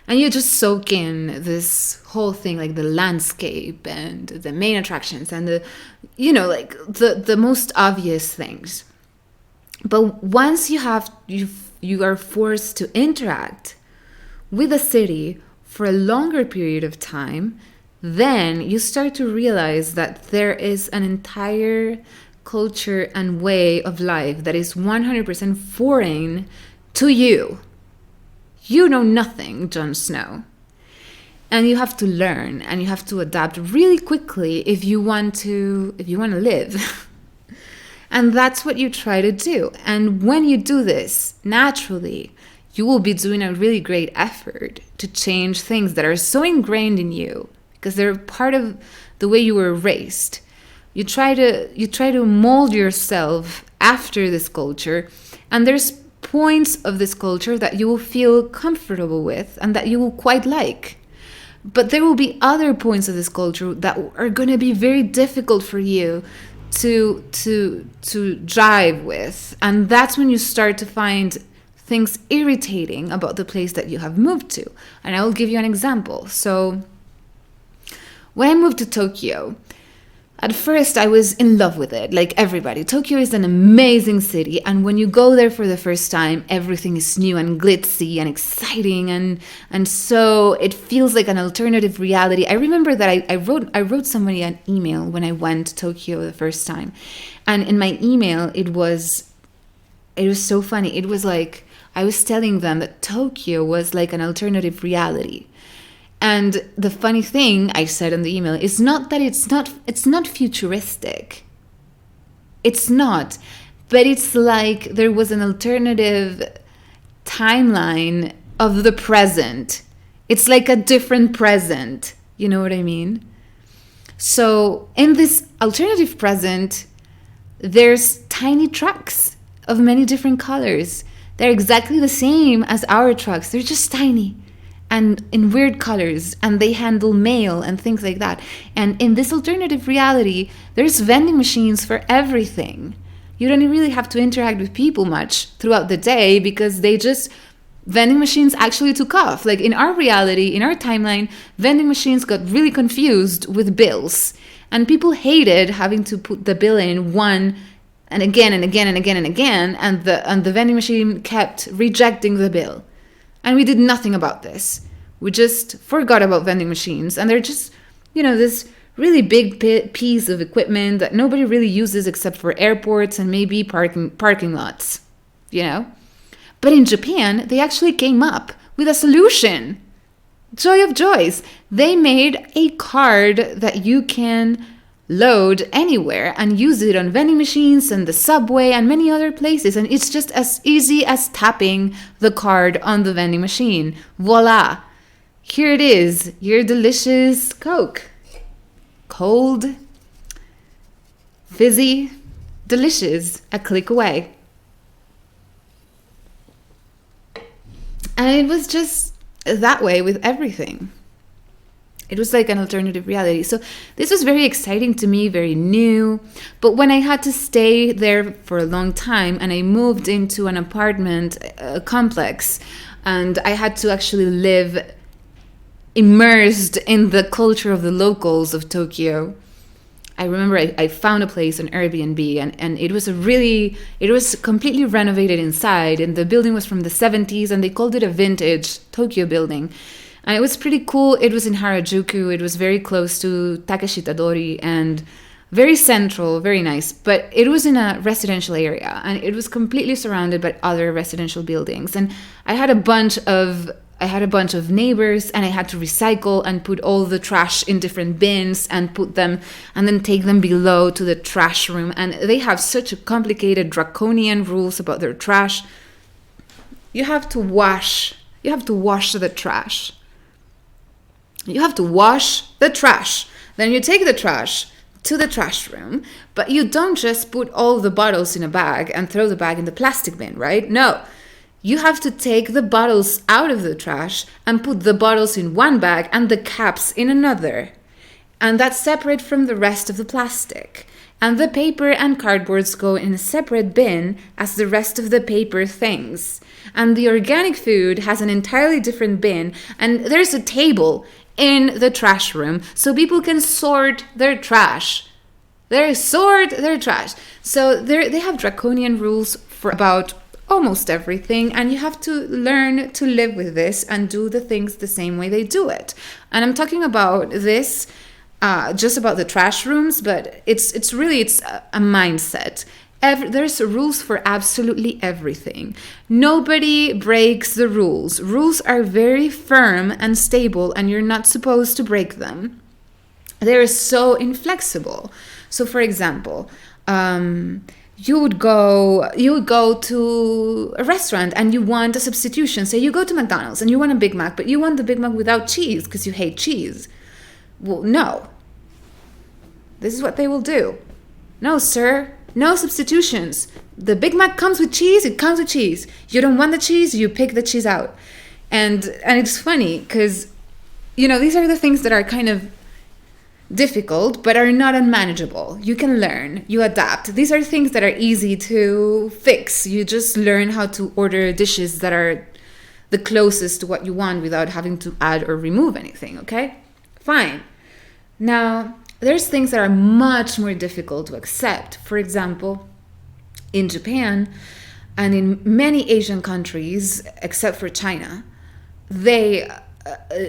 And you just soak in this whole thing, like the landscape and the main attractions and the most obvious things. But once you are forced to interact with a city for a longer period of time, then you start to realize that there is an entire culture and way of life that is 100% foreign to you. You know nothing, Jon Snow. And you have to learn and you have to adapt really quickly if you want to live. And that's what you try to do. And when you do this, naturally, you will be doing a really great effort to change things that are so ingrained in you because they're part of the way you were raised. You try to mold yourself after this culture, and there's points of this culture that you will feel comfortable with and that you will quite like. But there will be other points of this culture that are going to be very difficult for you to jive with. And that's when you start to find things irritating about the place that you have moved to. And I will give you an example. So when I moved to Tokyo, at first, I was in love with it, like everybody. Tokyo is an amazing city, and when you go there for the first time, everything is new and glitzy and exciting, and so it feels like an alternative reality. I remember that I wrote somebody an email when I went to Tokyo the first time, and in my email, it was so funny. It was like I was telling them that Tokyo was like an alternative reality. And the funny thing I said in the email is not that it's not futuristic. It's not. But it's like there was an alternative timeline of the present. It's like a different present. You know what I mean? So in this alternative present, there's tiny trucks of many different colors. They're exactly the same as our trucks. They're just tiny and in weird colors, and they handle mail and things like that. And in this alternative reality, there's vending machines for everything. You don't really have to interact with people much throughout the day because vending machines actually took off. Like in our reality, in our timeline, vending machines got really confused with bills. And people hated having to put the bill in one and again and again and again and again, and the vending machine kept rejecting the bill. And we did nothing about this. We just forgot about vending machines. And they're just, this really big piece of equipment that nobody really uses except for airports and maybe parking lots, But in Japan, they actually came up with a solution. Joy of joys. They made a card that you can load anywhere and use it on vending machines and the subway and many other places, and it's just as easy as tapping the card on the vending machine. Voila, here it is, your delicious Coke. Cold, fizzy, delicious, a click away. And it was just that way with everything. It was like an alternative reality. So this was very exciting to me, very new. But when I had to stay there for a long time and I moved into an apartment complex and I had to actually live immersed in the culture of the locals of Tokyo, I remember I found a place on Airbnb and it was completely renovated inside, and the building was from the 70s and they called it a vintage Tokyo building. And it was pretty cool. It was in Harajuku. It was very close to Takeshi Tadori and very central, very nice. But it was in a residential area and it was completely surrounded by other residential buildings. And I had a bunch of neighbors, and I had to recycle and put all the trash in different bins and put them and then take them below to the trash room. And they have such a complicated draconian rules about their trash. You have to wash the trash. You have to wash the trash. Then you take the trash to the trash room, but you don't just put all the bottles in a bag and throw the bag in the plastic bin, right? No. You have to take the bottles out of the trash and put the bottles in one bag and the caps in another. And that's separate from the rest of the plastic. And the paper and cardboards go in a separate bin as the rest of the paper things. And the organic food has an entirely different bin. And there's a table in the trash room so people can sort their trash. They sort their trash. So they have draconian rules for about almost everything, and you have to learn to live with this and do the things the same way they do it. And I'm talking about this just about the trash rooms, but it's a mindset. There's rules for absolutely everything. Nobody breaks the rules. Rules are very firm and stable, and you're not supposed to break them. They're so inflexible. So, for example, you would go to a restaurant and you want a substitution. Say you go to McDonald's and you want a Big Mac, but you want the Big Mac without cheese because you hate cheese. Well, no. This is what they will do. No, sir. No substitutions. The Big Mac comes with cheese. It comes with cheese. You don't want the cheese. You pick the cheese out. And it's funny because, these are the things that are kind of difficult but are not unmanageable. You can learn, you adapt. These are things that are easy to fix. You just learn how to order dishes that are the closest to what you want without having to add or remove anything, okay? Fine. Now, there's things that are much more difficult to accept. For example, in Japan and in many Asian countries, except for China,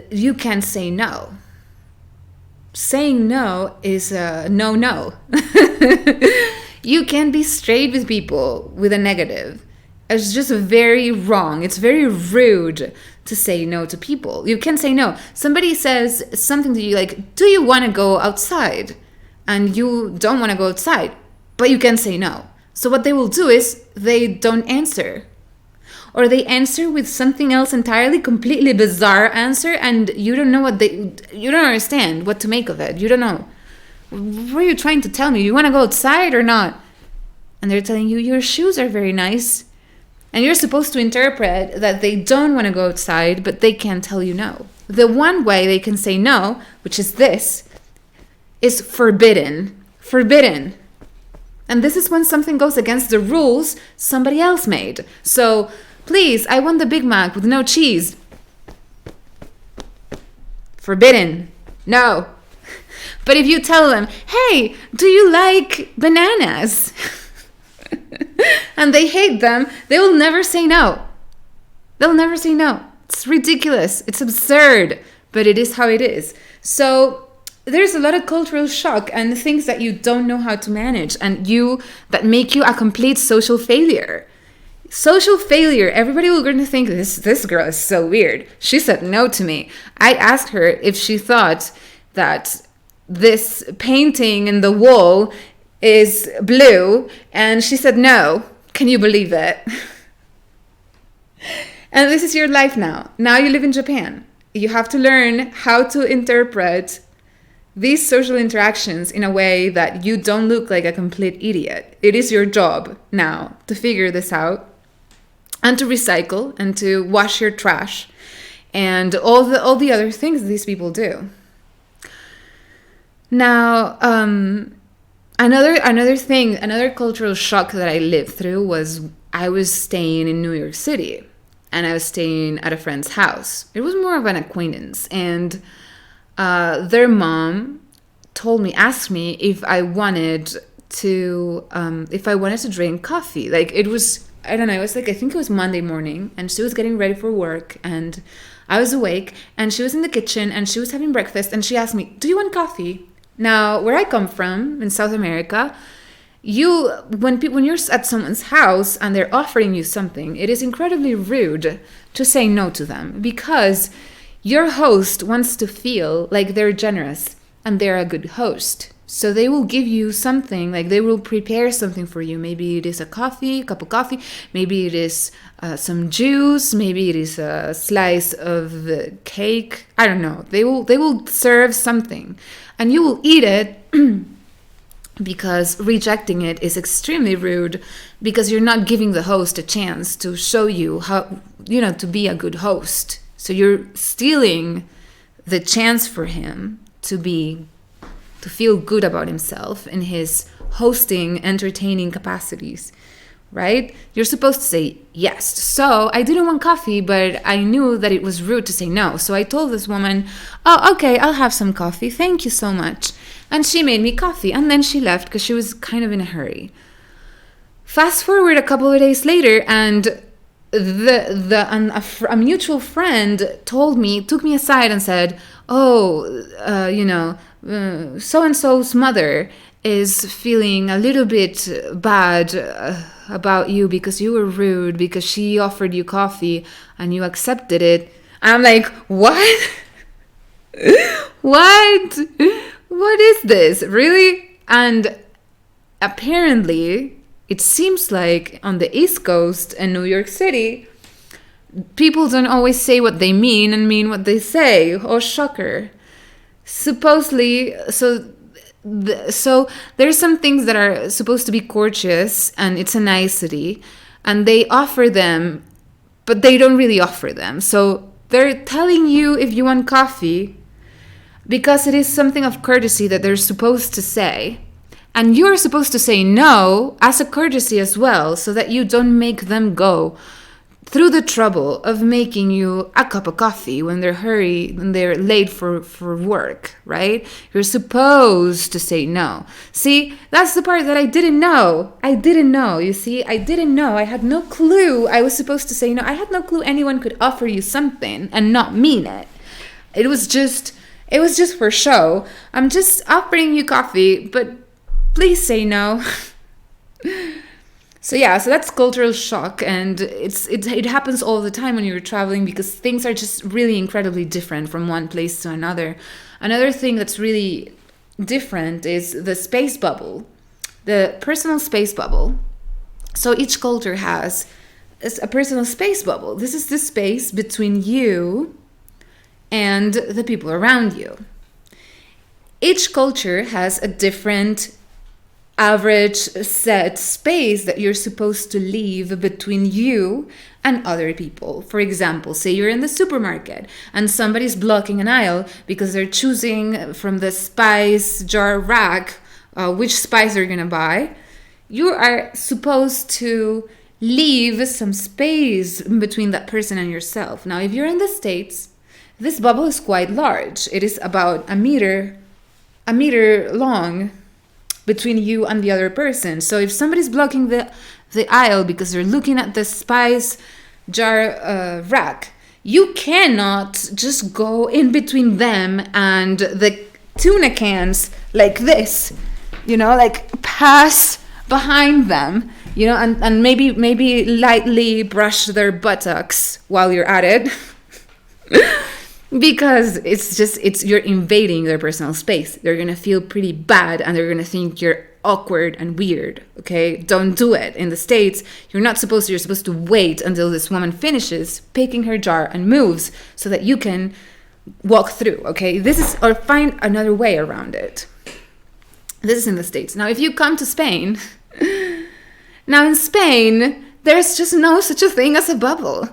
you can say no. Saying no is a no. You can't be straight with people with a negative. It's just very wrong. It's very rude to say no to people. You can say no. Somebody says something to you like, do you want to go outside? And you don't want to go outside, but you can say no. So what they will do is they don't answer. Or they answer with something else entirely, completely bizarre answer, and you don't know you don't understand what to make of it. You don't know. What are you trying to tell me? You want to go outside or not? And they're telling you, your shoes are very nice. And you're supposed to interpret that they don't want to go outside, but they can't tell you no. The one way they can say no, which is this, is forbidden. Forbidden. And this is when something goes against the rules somebody else made. So, please, I want the Big Mac with no cheese. Forbidden. No. But if you tell them, hey, do you like bananas? And they hate them, they will never say no. They'll never say no. It's ridiculous. It's absurd. But it is how it is. So there's a lot of cultural shock and things that you don't know how to manage and that make you a complete social failure. Social failure. Everybody will going to think this girl is so weird. She said no to me. I asked her if she thought that this painting in the wall is blue, and she said no. Can you believe it? And this is your life now. Now you live in Japan. You have to learn how to interpret these social interactions in a way that you don't look like a complete idiot. It is your job now to figure this out and to recycle and to wash your trash and all the other things these people do. Now, another cultural shock that I lived through was I was staying in New York City and I was staying at a friend's house. It was more of an acquaintance, and their mom asked me if I wanted to drink coffee. Like it was, I don't know, it was like, I think it was Monday morning, and she was getting ready for work, and I was awake, and she was in the kitchen, and she was having breakfast, and she asked me, do you want coffee? Now, where I come from, in South America, when you're at someone's house and they're offering you something, it is incredibly rude to say no to them, because your host wants to feel like they're generous and they're a good host. So they will give you something, like they will prepare something for you. Maybe it is a cup of coffee. Maybe it is some juice. Maybe it is a slice of cake. I don't know. They will serve something, and you will eat it because rejecting it is extremely rude, because you're not giving the host a chance to show you how, to be a good host. So you're stealing the chance for him to feel good about himself in his hosting, entertaining capacities, right? You're supposed to say yes. So I didn't want coffee, but I knew that it was rude to say no. So I told this woman, oh, okay, I'll have some coffee. Thank you so much. And she made me coffee. And then she left because she was kind of in a hurry. Fast forward a couple of days later, and a mutual friend took me aside and said, oh, so-and-so's mother is feeling a little bit bad about you because you were rude, because she offered you coffee and you accepted it. And I'm like, what? What? What is this? Really? And apparently, it seems like on the East Coast and New York City, people don't always say what they mean and mean what they say. Oh, shocker. Supposedly, so there's some things that are supposed to be courteous and it's a nicety, and they offer them, but they don't really offer them. So they're telling you if you want coffee because it is something of courtesy that they're supposed to say. And you're supposed to say no as a courtesy as well, so that you don't make them go through the trouble of making you a cup of coffee when they're late for work, right? You're supposed to say no. See, that's the part that I didn't know. You see, I didn't know. I had no clue I was supposed to say no. I had no clue anyone could offer you something and not mean it. It was just for show. I'm just offering you coffee, but please say no. So that's cultural shock, and it happens all the time when you're traveling because things are just really incredibly different from one place to another. Another thing that's really different is the space bubble, the personal space bubble. So each culture has a personal space bubble. This is the space between you and the people around you. Each culture has a different average set space that you're supposed to leave between you and other people. For example, say you're in the supermarket and somebody's blocking an aisle because they're choosing from the spice jar rack which spice they're gonna buy. You are supposed to leave some space between that person and yourself. Now, if you're in the States, this bubble is quite large. It is about a meter long between you and the other person. So if somebody's blocking the aisle because they're looking at the spice jar rack, you cannot just go in between them and the tuna cans like this, like pass behind them, and maybe lightly brush their buttocks while you're at it. Because you're invading their personal space. They're gonna feel pretty bad and they're gonna think you're awkward and weird. Okay, don't do it. In the States, you're supposed to wait until this woman finishes picking her jar and moves so that you can walk through. Okay, or find another way around it. This is in the States. Now, if you come to Spain, now in Spain, there's just no such a thing as a bubble.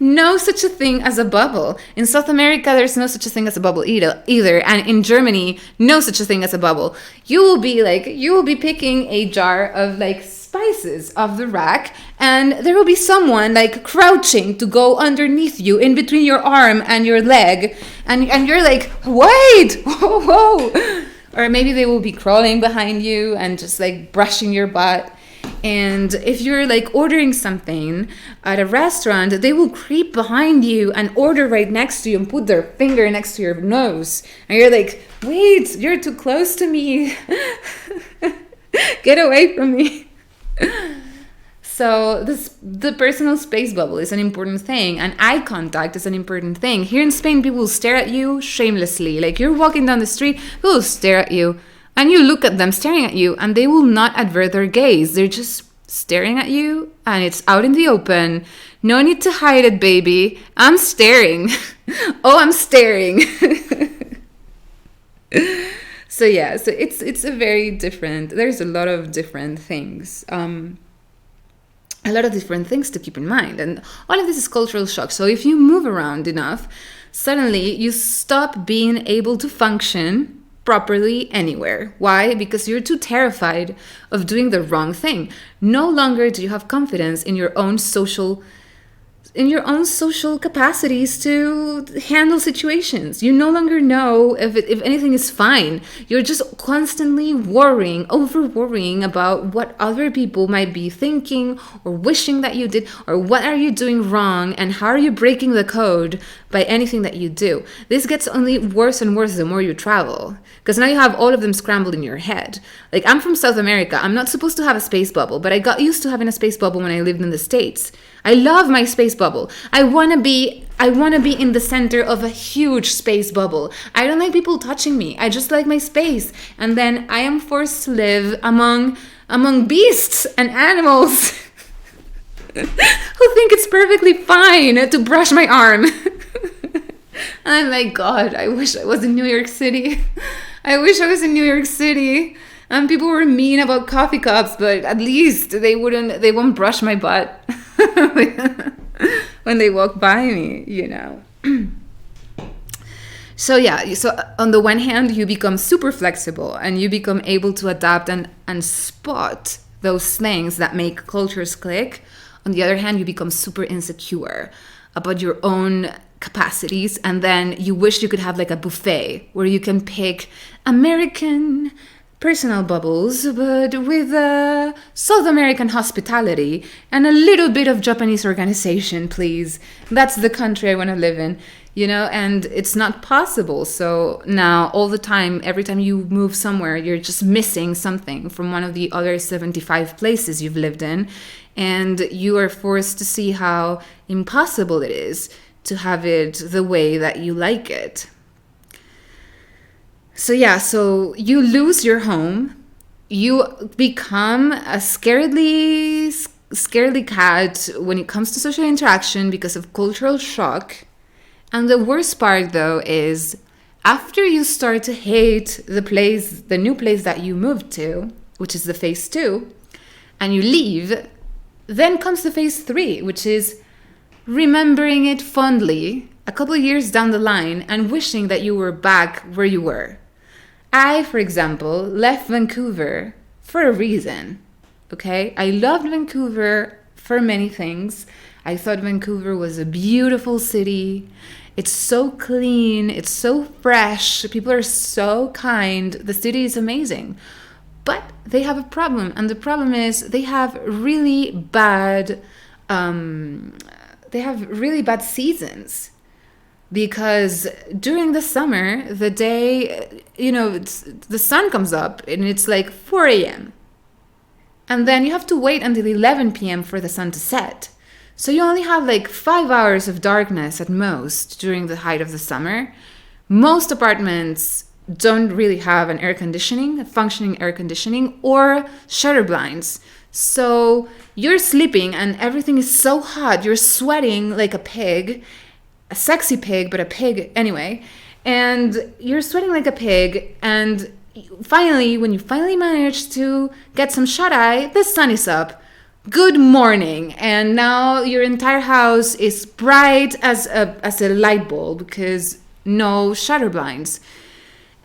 No such a thing as a bubble. In South America, there's no such a thing as a bubble either. And in Germany, no such a thing as a bubble. You will be picking a jar of spices off the rack, and there will be someone crouching to go underneath you in between your arm and your leg. And you're like, wait, whoa. Or maybe they will be crawling behind you and just brushing your butt. And if you're ordering something at a restaurant, they will creep behind you and order right next to you and put their finger next to your nose. And you're like, wait, you're too close to me. Get away from me. So the personal space bubble is an important thing, and eye contact is an important thing. Here in Spain, people will stare at you shamelessly. You're walking down the street, people will stare at you. And you look at them staring at you, and they will not avert their gaze. They're just staring at you, and it's out in the open. No need to hide it, baby. I'm staring. Oh, I'm staring. So it's a very different. There's a lot of different things. A lot of different things to keep in mind, and all of this is cultural shock. So if you move around enough, suddenly you stop being able to function properly anywhere. Why? Because you're too terrified of doing the wrong thing. No longer do you have confidence in your own social capacities to handle situations. You no longer know if anything is fine. You're just constantly over worrying about what other people might be thinking or wishing that you did, or what are you doing wrong and how are you breaking the code by anything that you do. This gets only worse and worse the more you travel, because now you have all of them scrambled in your head. Like, I'm from South America. I'm not supposed to have a space bubble, but I got used to having a space bubble when I lived in the States. I love my space bubble. I want to be in the center of a huge space bubble. I don't like people touching me. I just like my space. And then I am forced to live among beasts and animals who think it's perfectly fine to brush my arm. And I'm like, God, I wish I was in New York City. I wish I was in New York City. And people were mean about coffee cups, but at least they won't brush my butt when they walk by me, you know. So on the one hand, you become super flexible and you become able to adapt and spot those things that make cultures click. On the other hand, you become super insecure about your own capacities, and then you wish you could have like a buffet where you can pick American personal bubbles, but with South American hospitality and a little bit of Japanese organization, please. That's the country I want to live in, you know, and it's not possible. So now all the time, every time you move somewhere, you're just missing something from one of the other 75 places you've lived in, and you are forced to see how impossible it is to have it the way that you like it. So you lose your home, you become a scaredy cat when it comes to social interaction because of cultural shock. And the worst part, though, is after you start to hate the new place that you moved to, which is the phase 2, and you leave, then comes the phase 3, which is remembering it fondly a couple of years down the line and wishing that you were back where you were. I, for example, left Vancouver for a reason, okay? I loved Vancouver for many things. I thought Vancouver was a beautiful city. It's so clean. It's so fresh. People are so kind. The city is amazing. But they have a problem. And the problem is they have really bad seasons. Because during the summer, the day, the sun comes up and it's like 4 a.m. And then you have to wait until 11 p.m. for the sun to set. So you only have like 5 hours of darkness at most during the height of the summer. Most apartments don't really have a functioning air conditioning or shutter blinds. So you're sleeping and everything is so hot. You're sweating like a pig. A sexy pig, but a pig anyway. And you're sweating like a pig. And when you finally manage to get some shut-eye, the sun is up. Good morning. And now your entire house is bright as a light bulb because no shutter blinds.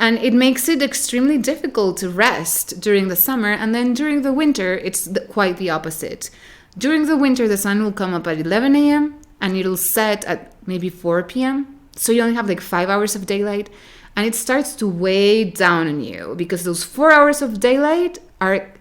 And it makes it extremely difficult to rest during the summer. And then during the winter, it's quite the opposite. During the winter, the sun will come up at 11 a.m. and it'll set at maybe 4 p.m. So you only have like 5 hours of daylight. And it starts to weigh down on you because those 4 hours of daylight are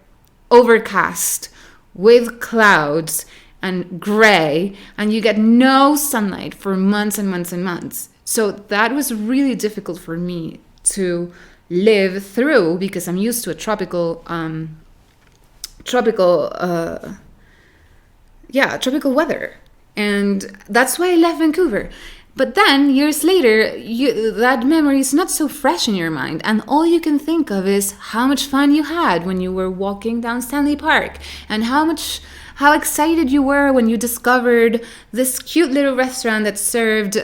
overcast with clouds and gray. And you get no sunlight for months and months and months. So that was really difficult for me to live through because I'm used to a tropical weather. And that's why I left Vancouver. But then, years later, that memory is not so fresh in your mind. And all you can think of is how much fun you had when you were walking down Stanley Park. And how excited you were when you discovered this cute little restaurant that served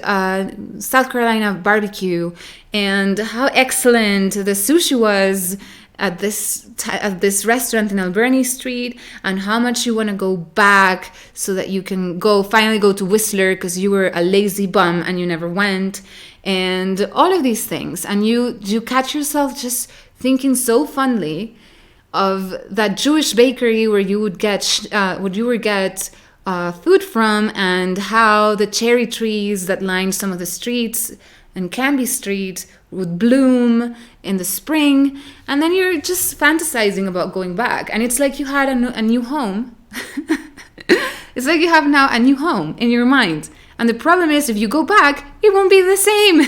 South Carolina barbecue. And how excellent the sushi was at this restaurant in Alberni Street, and how much you want to go back so that you can finally go to Whistler because you were a lazy bum and you never went. and all of these things. And you catch yourself just thinking so fondly of that Jewish bakery where you would get food from, and how the cherry trees that lined some of the streets in Canby Street would bloom in the spring, and then you're just fantasizing about going back, and it's like you had a new home. It's like you have now a new home in your mind, and the problem is if you go back, it won't be the same.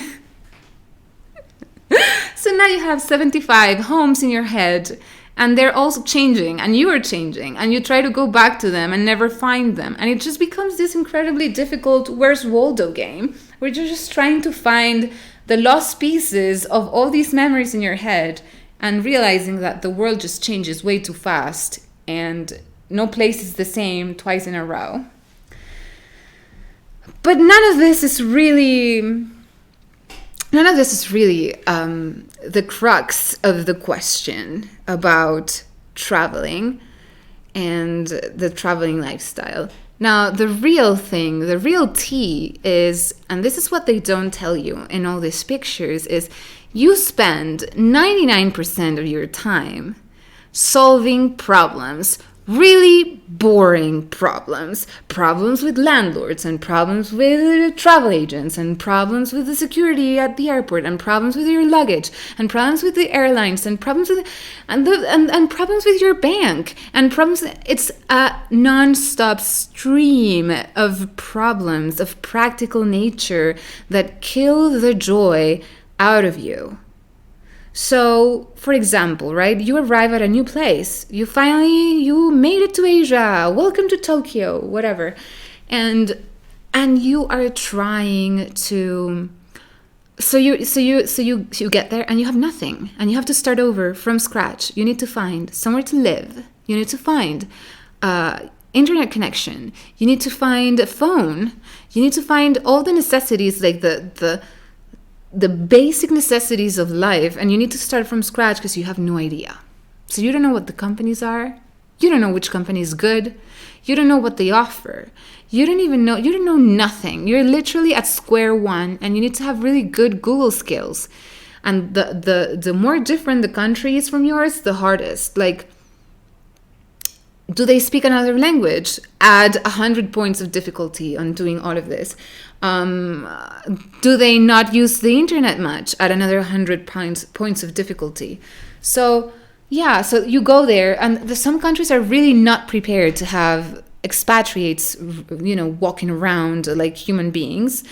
So now you have 75 homes in your head, and they're also changing, and you are changing, and you try to go back to them and never find them. And it just becomes this incredibly difficult Where's Waldo game, where you're just trying to find the lost pieces of all these memories in your head, and realizing that the world just changes way too fast, and no place is the same twice in a row. But none of this is really the crux of the question about traveling and the traveling lifestyle. Now, the real thing, the real tea is, and this is what they don't tell you in all these pictures, is you spend 99% of your time solving problems, really boring problems with landlords, and problems with travel agents, and problems with the security at the airport, and problems with your luggage, and problems with the airlines, and problems with and problems with your bank, and problems. It's a non-stop stream of problems of practical nature that kill the joy out of you. So, for example, right, you arrive at a new place. You made it to Asia. Welcome to Tokyo, whatever. And you are trying to, so you get there and you have nothing, and you have to start over from scratch. You need to find somewhere to live. You need to find internet connection. You need to find a phone. You need to find all the necessities, like the basic necessities of life, and you need to start from scratch because you have no idea. So you don't know what the companies are. You don't know which company is good. You don't know what they offer. You don't know nothing. You're literally at square one, and you need to have really good Google skills. And the more different the country is from yours, the hardest. Like, do they speak another language? Add 100 points of difficulty on doing all of this. Do they not use the internet much? Add another 100 points of difficulty. So you go there, and some countries are really not prepared to have expatriates, walking around like human beings,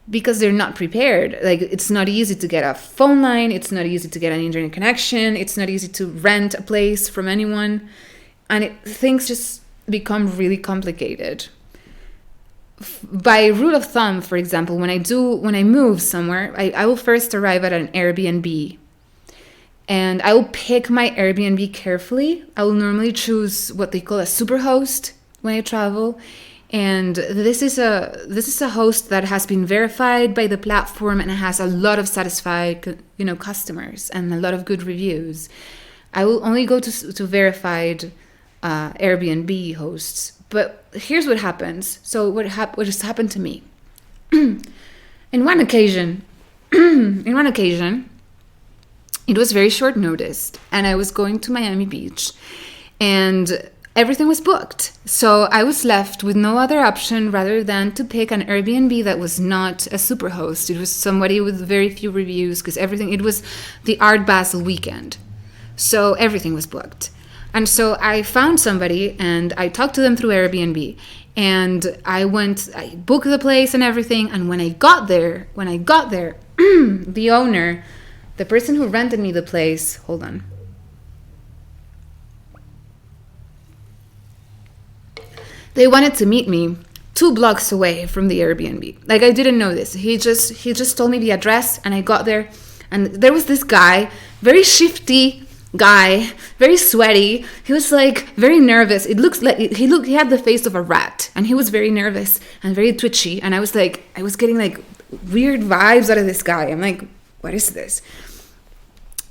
because they're not prepared. Like, it's not easy to get a phone line. It's not easy to get an internet connection. It's not easy to rent a place from anyone. And things just become really complicated. By rule of thumb, for example, when I move somewhere, I will first arrive at an Airbnb. And I will pick my Airbnb carefully. I will normally choose what they call a superhost when I travel. And this is a host that has been verified by the platform, and it has a lot of satisfied, customers and a lot of good reviews. I will only go to verified Airbnb hosts. But here's what happens. So what just happened to me? In one occasion, it was very short notice, and I was going to Miami Beach, and everything was booked. So I was left with no other option rather than to pick an Airbnb that was not a superhost. It was somebody with very few reviews, because it was the Art Basel weekend. So everything was booked. And so I found somebody, and I talked to them through Airbnb, and I booked the place and everything. And when I got there, the owner, the person who rented me the place, hold on. They wanted to meet me 2 blocks away from the Airbnb. Like, I didn't know this. He just told me the address, and I got there, and there was this guy, very shifty guy, very sweaty. He was like very nervous. It looks like he had the face of a rat, and he was very nervous and very twitchy. And I was getting like weird vibes out of this guy. I'm like, what is this?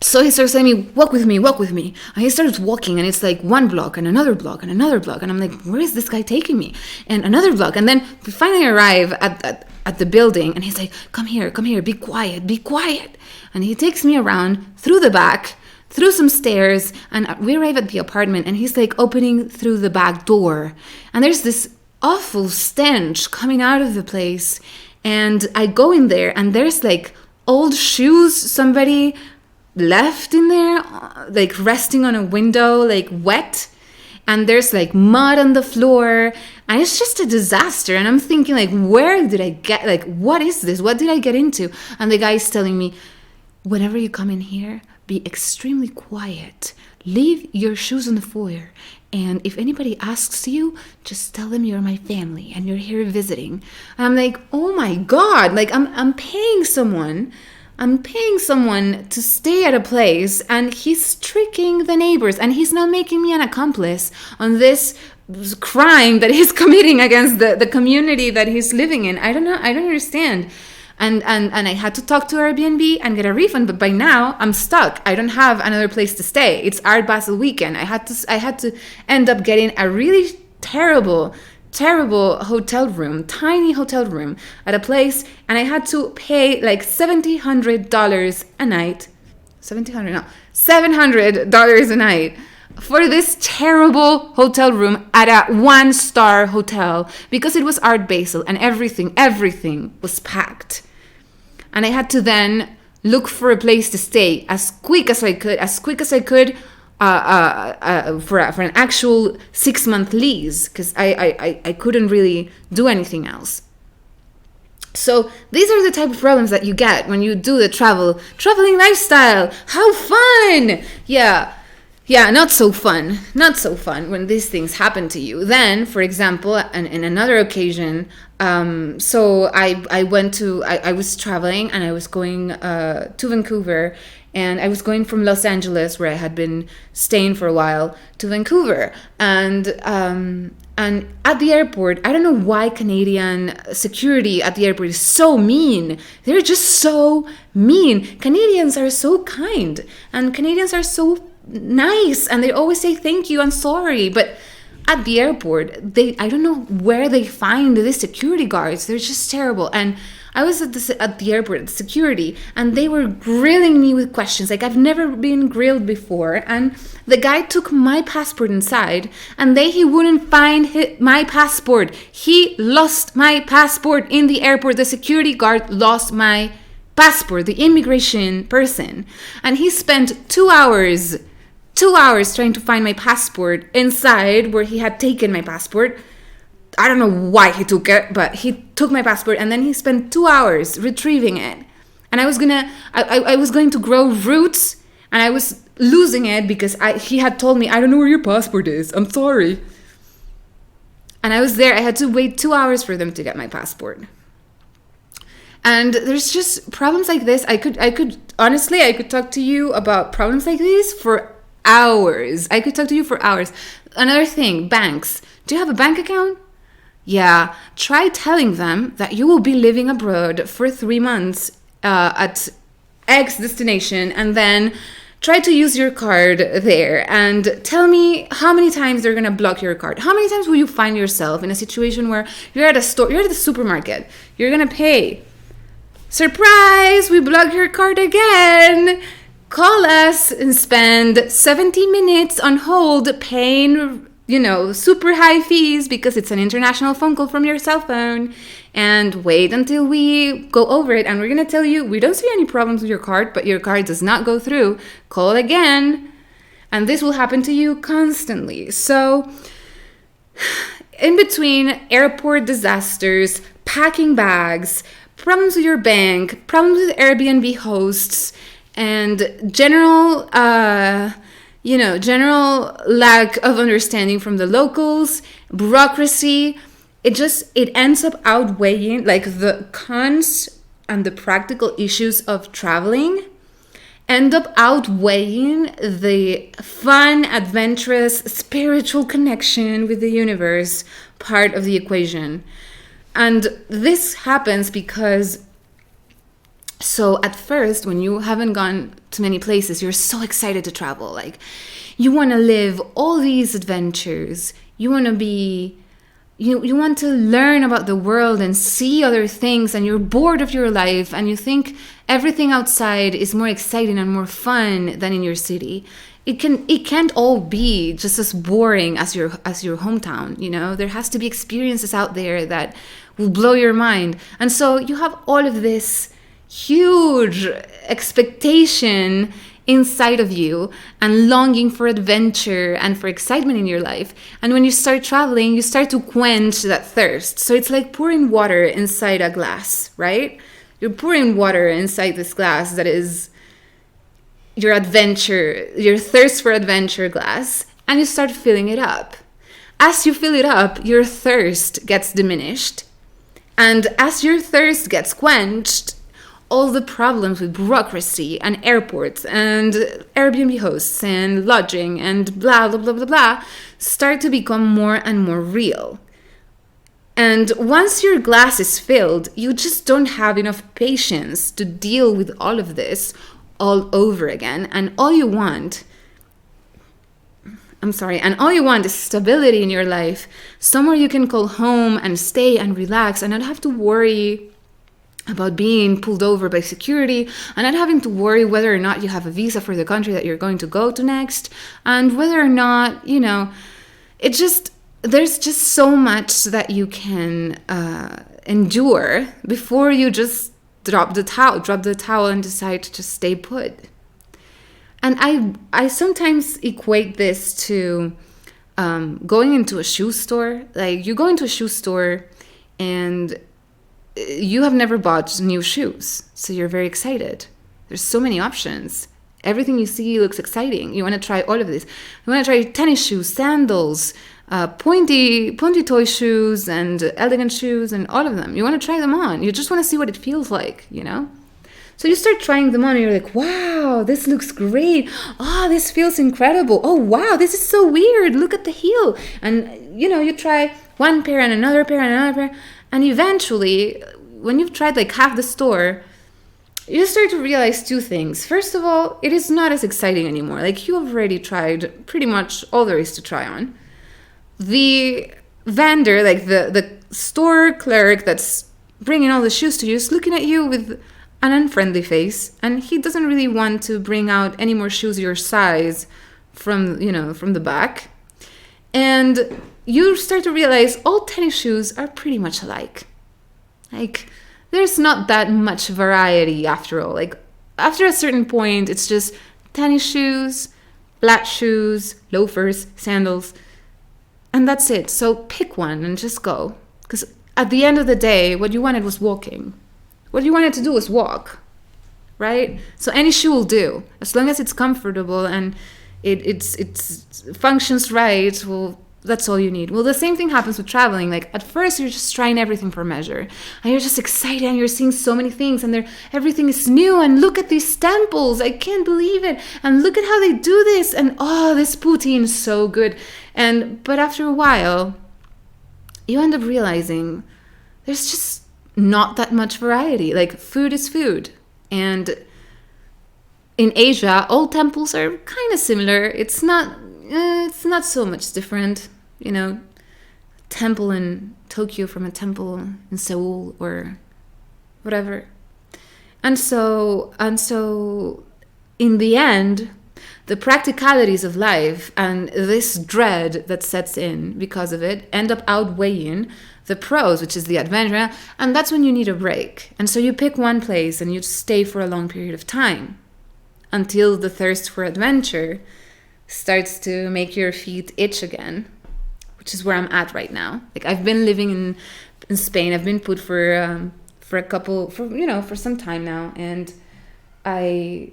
So he starts saying, walk with me. And he starts walking, and it's like 1 block and another block and another block. And I'm like, where is this guy taking me? And another block. And then we finally arrive at the building, and he's like, come here, be quiet. And he takes me around through the back, through some stairs, and we arrive at the apartment, and he's like opening through the back door, and there's this awful stench coming out of the place. And I go in there, and there's like old shoes somebody left in there, like resting on a window, like wet. And there's like mud on the floor, and it's just a disaster. And I'm thinking, like, where did I get, like, what is this? What did I get into? And the guy's telling me, whenever you come in here, be extremely quiet. Leave your shoes on the foyer. And if anybody asks you, just tell them you're my family and you're here visiting. And I'm like, oh my God, like I'm paying someone to stay at a place, and he's tricking the neighbors, and he's now making me an accomplice on this crime that he's committing against the community that he's living in. I don't understand. And I had to talk to Airbnb and get a refund, but by now I'm stuck. I don't have another place to stay. It's Art Basel weekend. I had to end up getting a really terrible hotel room, tiny hotel room at a place, and I had to pay like $700 a night. $700 a night for this terrible hotel room at a 1-star hotel, because it was Art Basel and everything was packed. And I had to then look for a place to stay as quick as I could for an actual 6-month lease, because I couldn't really do anything else. So these are the type of problems that you get when you do the traveling lifestyle. How fun! Yeah, not so fun when these things happen to you. Then, for example, in another occasion, so I was traveling, and I was going to Vancouver, and I was going from Los Angeles, where I had been staying for a while, to Vancouver. And at the airport, I don't know why Canadian security at the airport is so mean. They're just so mean. Canadians are so kind, and Canadians are so nice, and they always say thank you and sorry. But at the airport, I don't know where they find these security guards. They're just terrible. And I was at the airport, at security, and they were grilling me with questions like I've never been grilled before. And the guy took my passport inside, and he wouldn't find my passport. He lost my passport in the airport. The security guard lost my passport, the immigration person. And he spent 2 hours trying to find my passport inside where he had taken my passport. I don't know why he took it, but he took my passport, and then he spent 2 hours retrieving it. And I was going to grow roots, and I was losing it because he had told me, I don't know where your passport is. I'm sorry. And I was there. I had to wait 2 hours for them to get my passport. And there's just problems like this. I could talk to you about problems like these for hours. Another thing, banks. Do you have a bank account? Yeah. Try telling them that you will be living abroad for 3 months at X destination, and then try to use your card there, and tell me how many times they're going to block your card. How many times will you find yourself in a situation where you're at a store, you're at the supermarket, you're going to pay. Surprise! We blocked your card again. Call us and spend 70 minutes on hold paying, super high fees because it's an international phone call from your cell phone, and wait until we go over it, and we're going to tell you we don't see any problems with your card, but your card does not go through. Call again. And this will happen to you constantly. So in between airport disasters, packing bags, problems with your bank, problems with Airbnb hosts, and general lack of understanding from the locals, bureaucracy, it ends up outweighing, like, the cons and the practical issues of traveling end up outweighing the fun, adventurous, spiritual connection with the universe part of the equation. And this happens because, so at first, when you haven't gone to many places, you're so excited to travel. Like, you want to live all these adventures. You want to be you want to learn about the world and see other things, and you're bored of your life and you think everything outside is more exciting and more fun than in your city, it can't all be just as boring as your hometown. There has to be experiences out there that will blow your mind. And so you have all of this huge expectation inside of you and longing for adventure and for excitement in your life. And when you start traveling, you start to quench that thirst. So it's like pouring water inside a glass, right? You're pouring water inside this glass that is your adventure, your thirst for adventure glass, and you start filling it up. As you fill it up, your thirst gets diminished. And as your thirst gets quenched, all the problems with bureaucracy and airports and Airbnb hosts and lodging and blah, blah, blah, blah, blah start to become more and more real. And once your glass is filled, you just don't have enough patience to deal with all of this all over again. And all you want is stability in your life, somewhere you can call home and stay and relax and not have to worry about being pulled over by security, and not having to worry whether or not you have a visa for the country that you're going to go to next, and whether or not, there's just so much that you can endure before you just drop the towel and decide to just stay put. And I sometimes equate this to going into a shoe store. Like, you go into a shoe store and you have never bought new shoes, so you're very excited. There's so many options. Everything you see looks exciting. You want to try all of this. You want to try tennis shoes, sandals, pointy toy shoes, and elegant shoes, and all of them. You want to try them on. You just want to see what it feels like, So you start trying them on and you're like, wow, this looks great. Oh, this feels incredible. Oh, wow, this is so weird. Look at the heel. And, you try one pair and another pair and another pair. And eventually, when you've tried like half the store, you start to realize two things. First of all, it is not as exciting anymore. Like, you have already tried pretty much all there is to try on. The vendor, like the store clerk that's bringing all the shoes to you, is looking at you with an unfriendly face, and he doesn't really want to bring out any more shoes your size from the back. And you start to realize all tennis shoes are pretty much alike. Like, there's not that much variety after all. Like, after a certain point, it's just tennis shoes, flat shoes, loafers, sandals, and that's it. So pick one and just go. Because at the end of the day, what you wanted was walking. What you wanted to do was walk, right? So any shoe will do, as long as it's comfortable and it functions right. Well, that's all you need. Well, the same thing happens with traveling. Like, at first, you're just trying everything for measure, and you're just excited, and you're seeing so many things, and everything is new, and look at these temples, I can't believe it, and look at how they do this, and oh, this poutine is so good. But after a while, you end up realizing there's just not that much variety. Like, food is food, and in Asia, all temples are kind of similar. It's not so much different. Temple in Tokyo from a temple in Seoul or whatever. And so in the end, the practicalities of life and this dread that sets in because of it end up outweighing the pros, which is the adventure, and that's when you need a break. And so you pick one place and you stay for a long period of time until the thirst for adventure starts to make your feet itch again, which is where I'm at right now. Like, I've been living in Spain. I've been put for some time now, and I'm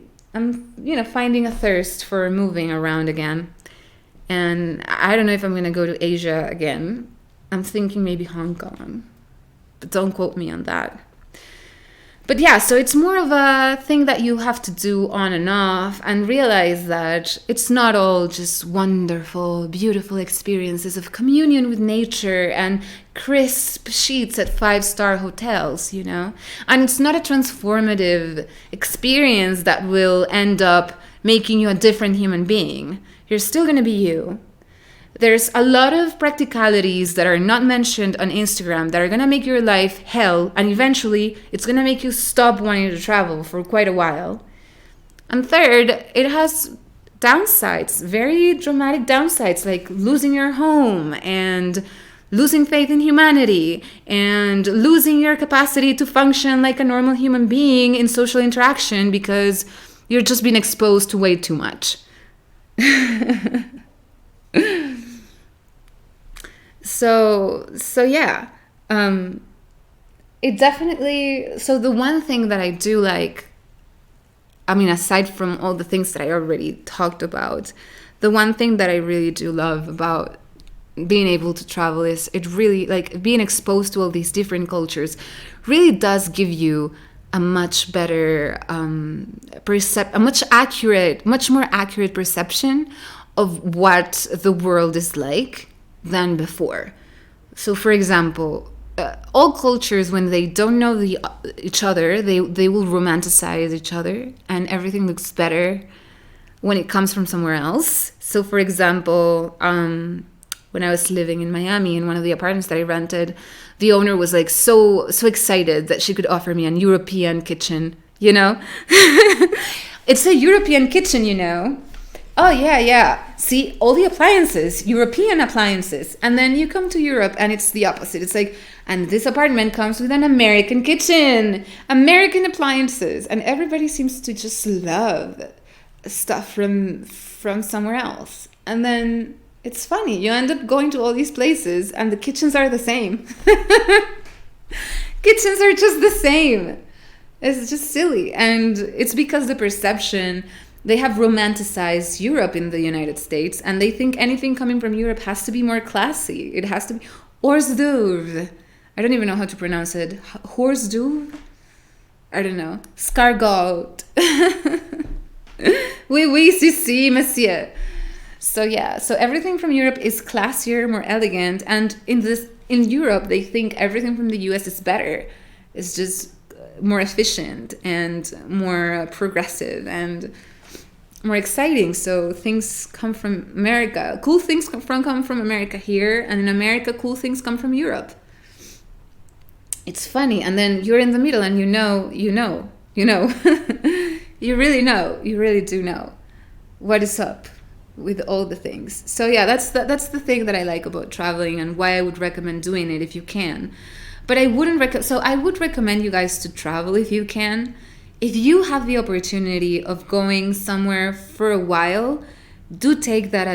finding a thirst for moving around again. And I don't know if I'm going to go to Asia again. I'm thinking maybe Hong Kong, but don't quote me on that. But yeah, so it's more of a thing that you have to do on and off, and realize that it's not all just wonderful, beautiful experiences of communion with nature and crisp sheets at 5-star hotels, And it's not a transformative experience that will end up making you a different human being. You're still going to be you. There's a lot of practicalities that are not mentioned on Instagram that are going to make your life hell, and eventually it's going to make you stop wanting to travel for quite a while. And third, it has downsides, very dramatic downsides, like losing your home and losing faith in humanity and losing your capacity to function like a normal human being in social interaction because you're just being exposed to way too much. So yeah, it definitely, so the one thing that I do like, I mean, aside from all the things that I already talked about, the one thing that I really do love about being able to travel is it really, like, being exposed to all these different cultures really does give you a much better much more accurate perception of what the world is like than before. So, for example, all cultures, when they don't know each other, they will romanticize each other, and everything looks better when it comes from somewhere else. So, for example, when I was living in Miami, in one of the apartments that I rented, the owner was like so excited that she could offer me an European kitchen, you know? It's a European kitchen, you know? Oh, yeah. See, all the appliances, European appliances. And then you come to Europe and it's the opposite. It's like, and this apartment comes with an American kitchen, American appliances. And everybody seems to just love stuff from somewhere else. And then it's funny, you end up going to all these places and the kitchens are the same. Kitchens are just the same. It's just silly. And it's because the perception, they have romanticized Europe in the United States, and they think anything coming from Europe has to be more classy. It has to be hors d'oeuvre. I don't even know how to pronounce it. Hors d'oeuvre? I don't know. Scargot. Oui, si, monsieur. So yeah, so everything from Europe is classier, more elegant, and in Europe they think everything from the US is better. It's just more efficient and more progressive and more exciting. So things come from America. Cool things come from America here, and in America cool things come from Europe. It's funny, and then you're in the middle and you know. You really do know what is up with all the things. So yeah, that's the thing that I like about traveling and why I would recommend doing it if you can. But I wouldn't so I would recommend you guys to travel if you can. If you have the opportunity of going somewhere for a while, do take that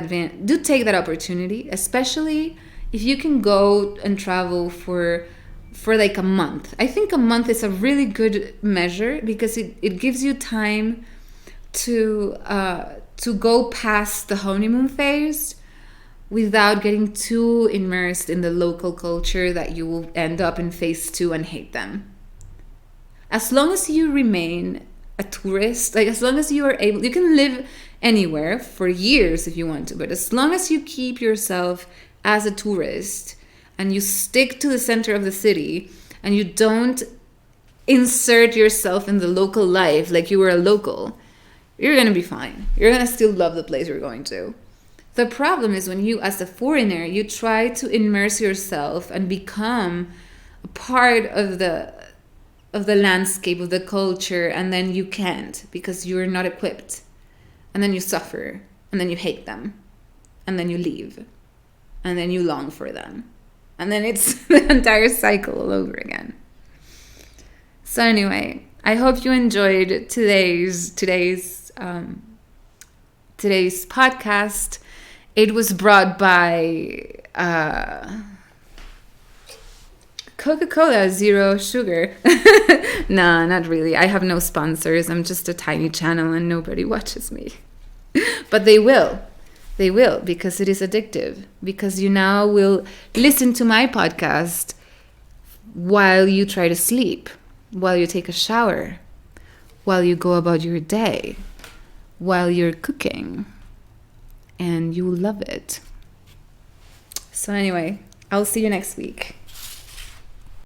opportunity, especially if you can go and travel for like a month. I think a month is a really good measure because it gives you time to go past the honeymoon phase without getting too immersed in the local culture that you will end up in phase 2 and hate them. As long as you remain a tourist, like as long as you are able, you can live anywhere for years if you want to, but as long as you keep yourself as a tourist and you stick to the center of the city and you don't insert yourself in the local life like you were a local, you're going to be fine. You're going to still love the place you're going to. The problem is when you, as a foreigner, you try to immerse yourself and become a part of the landscape, of the culture, and then you can't because you're not equipped. And then you suffer, and then you hate them, and then you leave, and then you long for them. And then it's the entire cycle all over again. So anyway, I hope you enjoyed today's podcast. It was brought by Coca-Cola Zero Sugar. Nah, not really. I have no sponsors. I'm just a tiny channel and nobody watches me. But they will. They will, because it is addictive. Because you now will listen to my podcast while you try to sleep, while you take a shower, while you go about your day, while you're cooking. And you will love it. So anyway, I'll see you next week.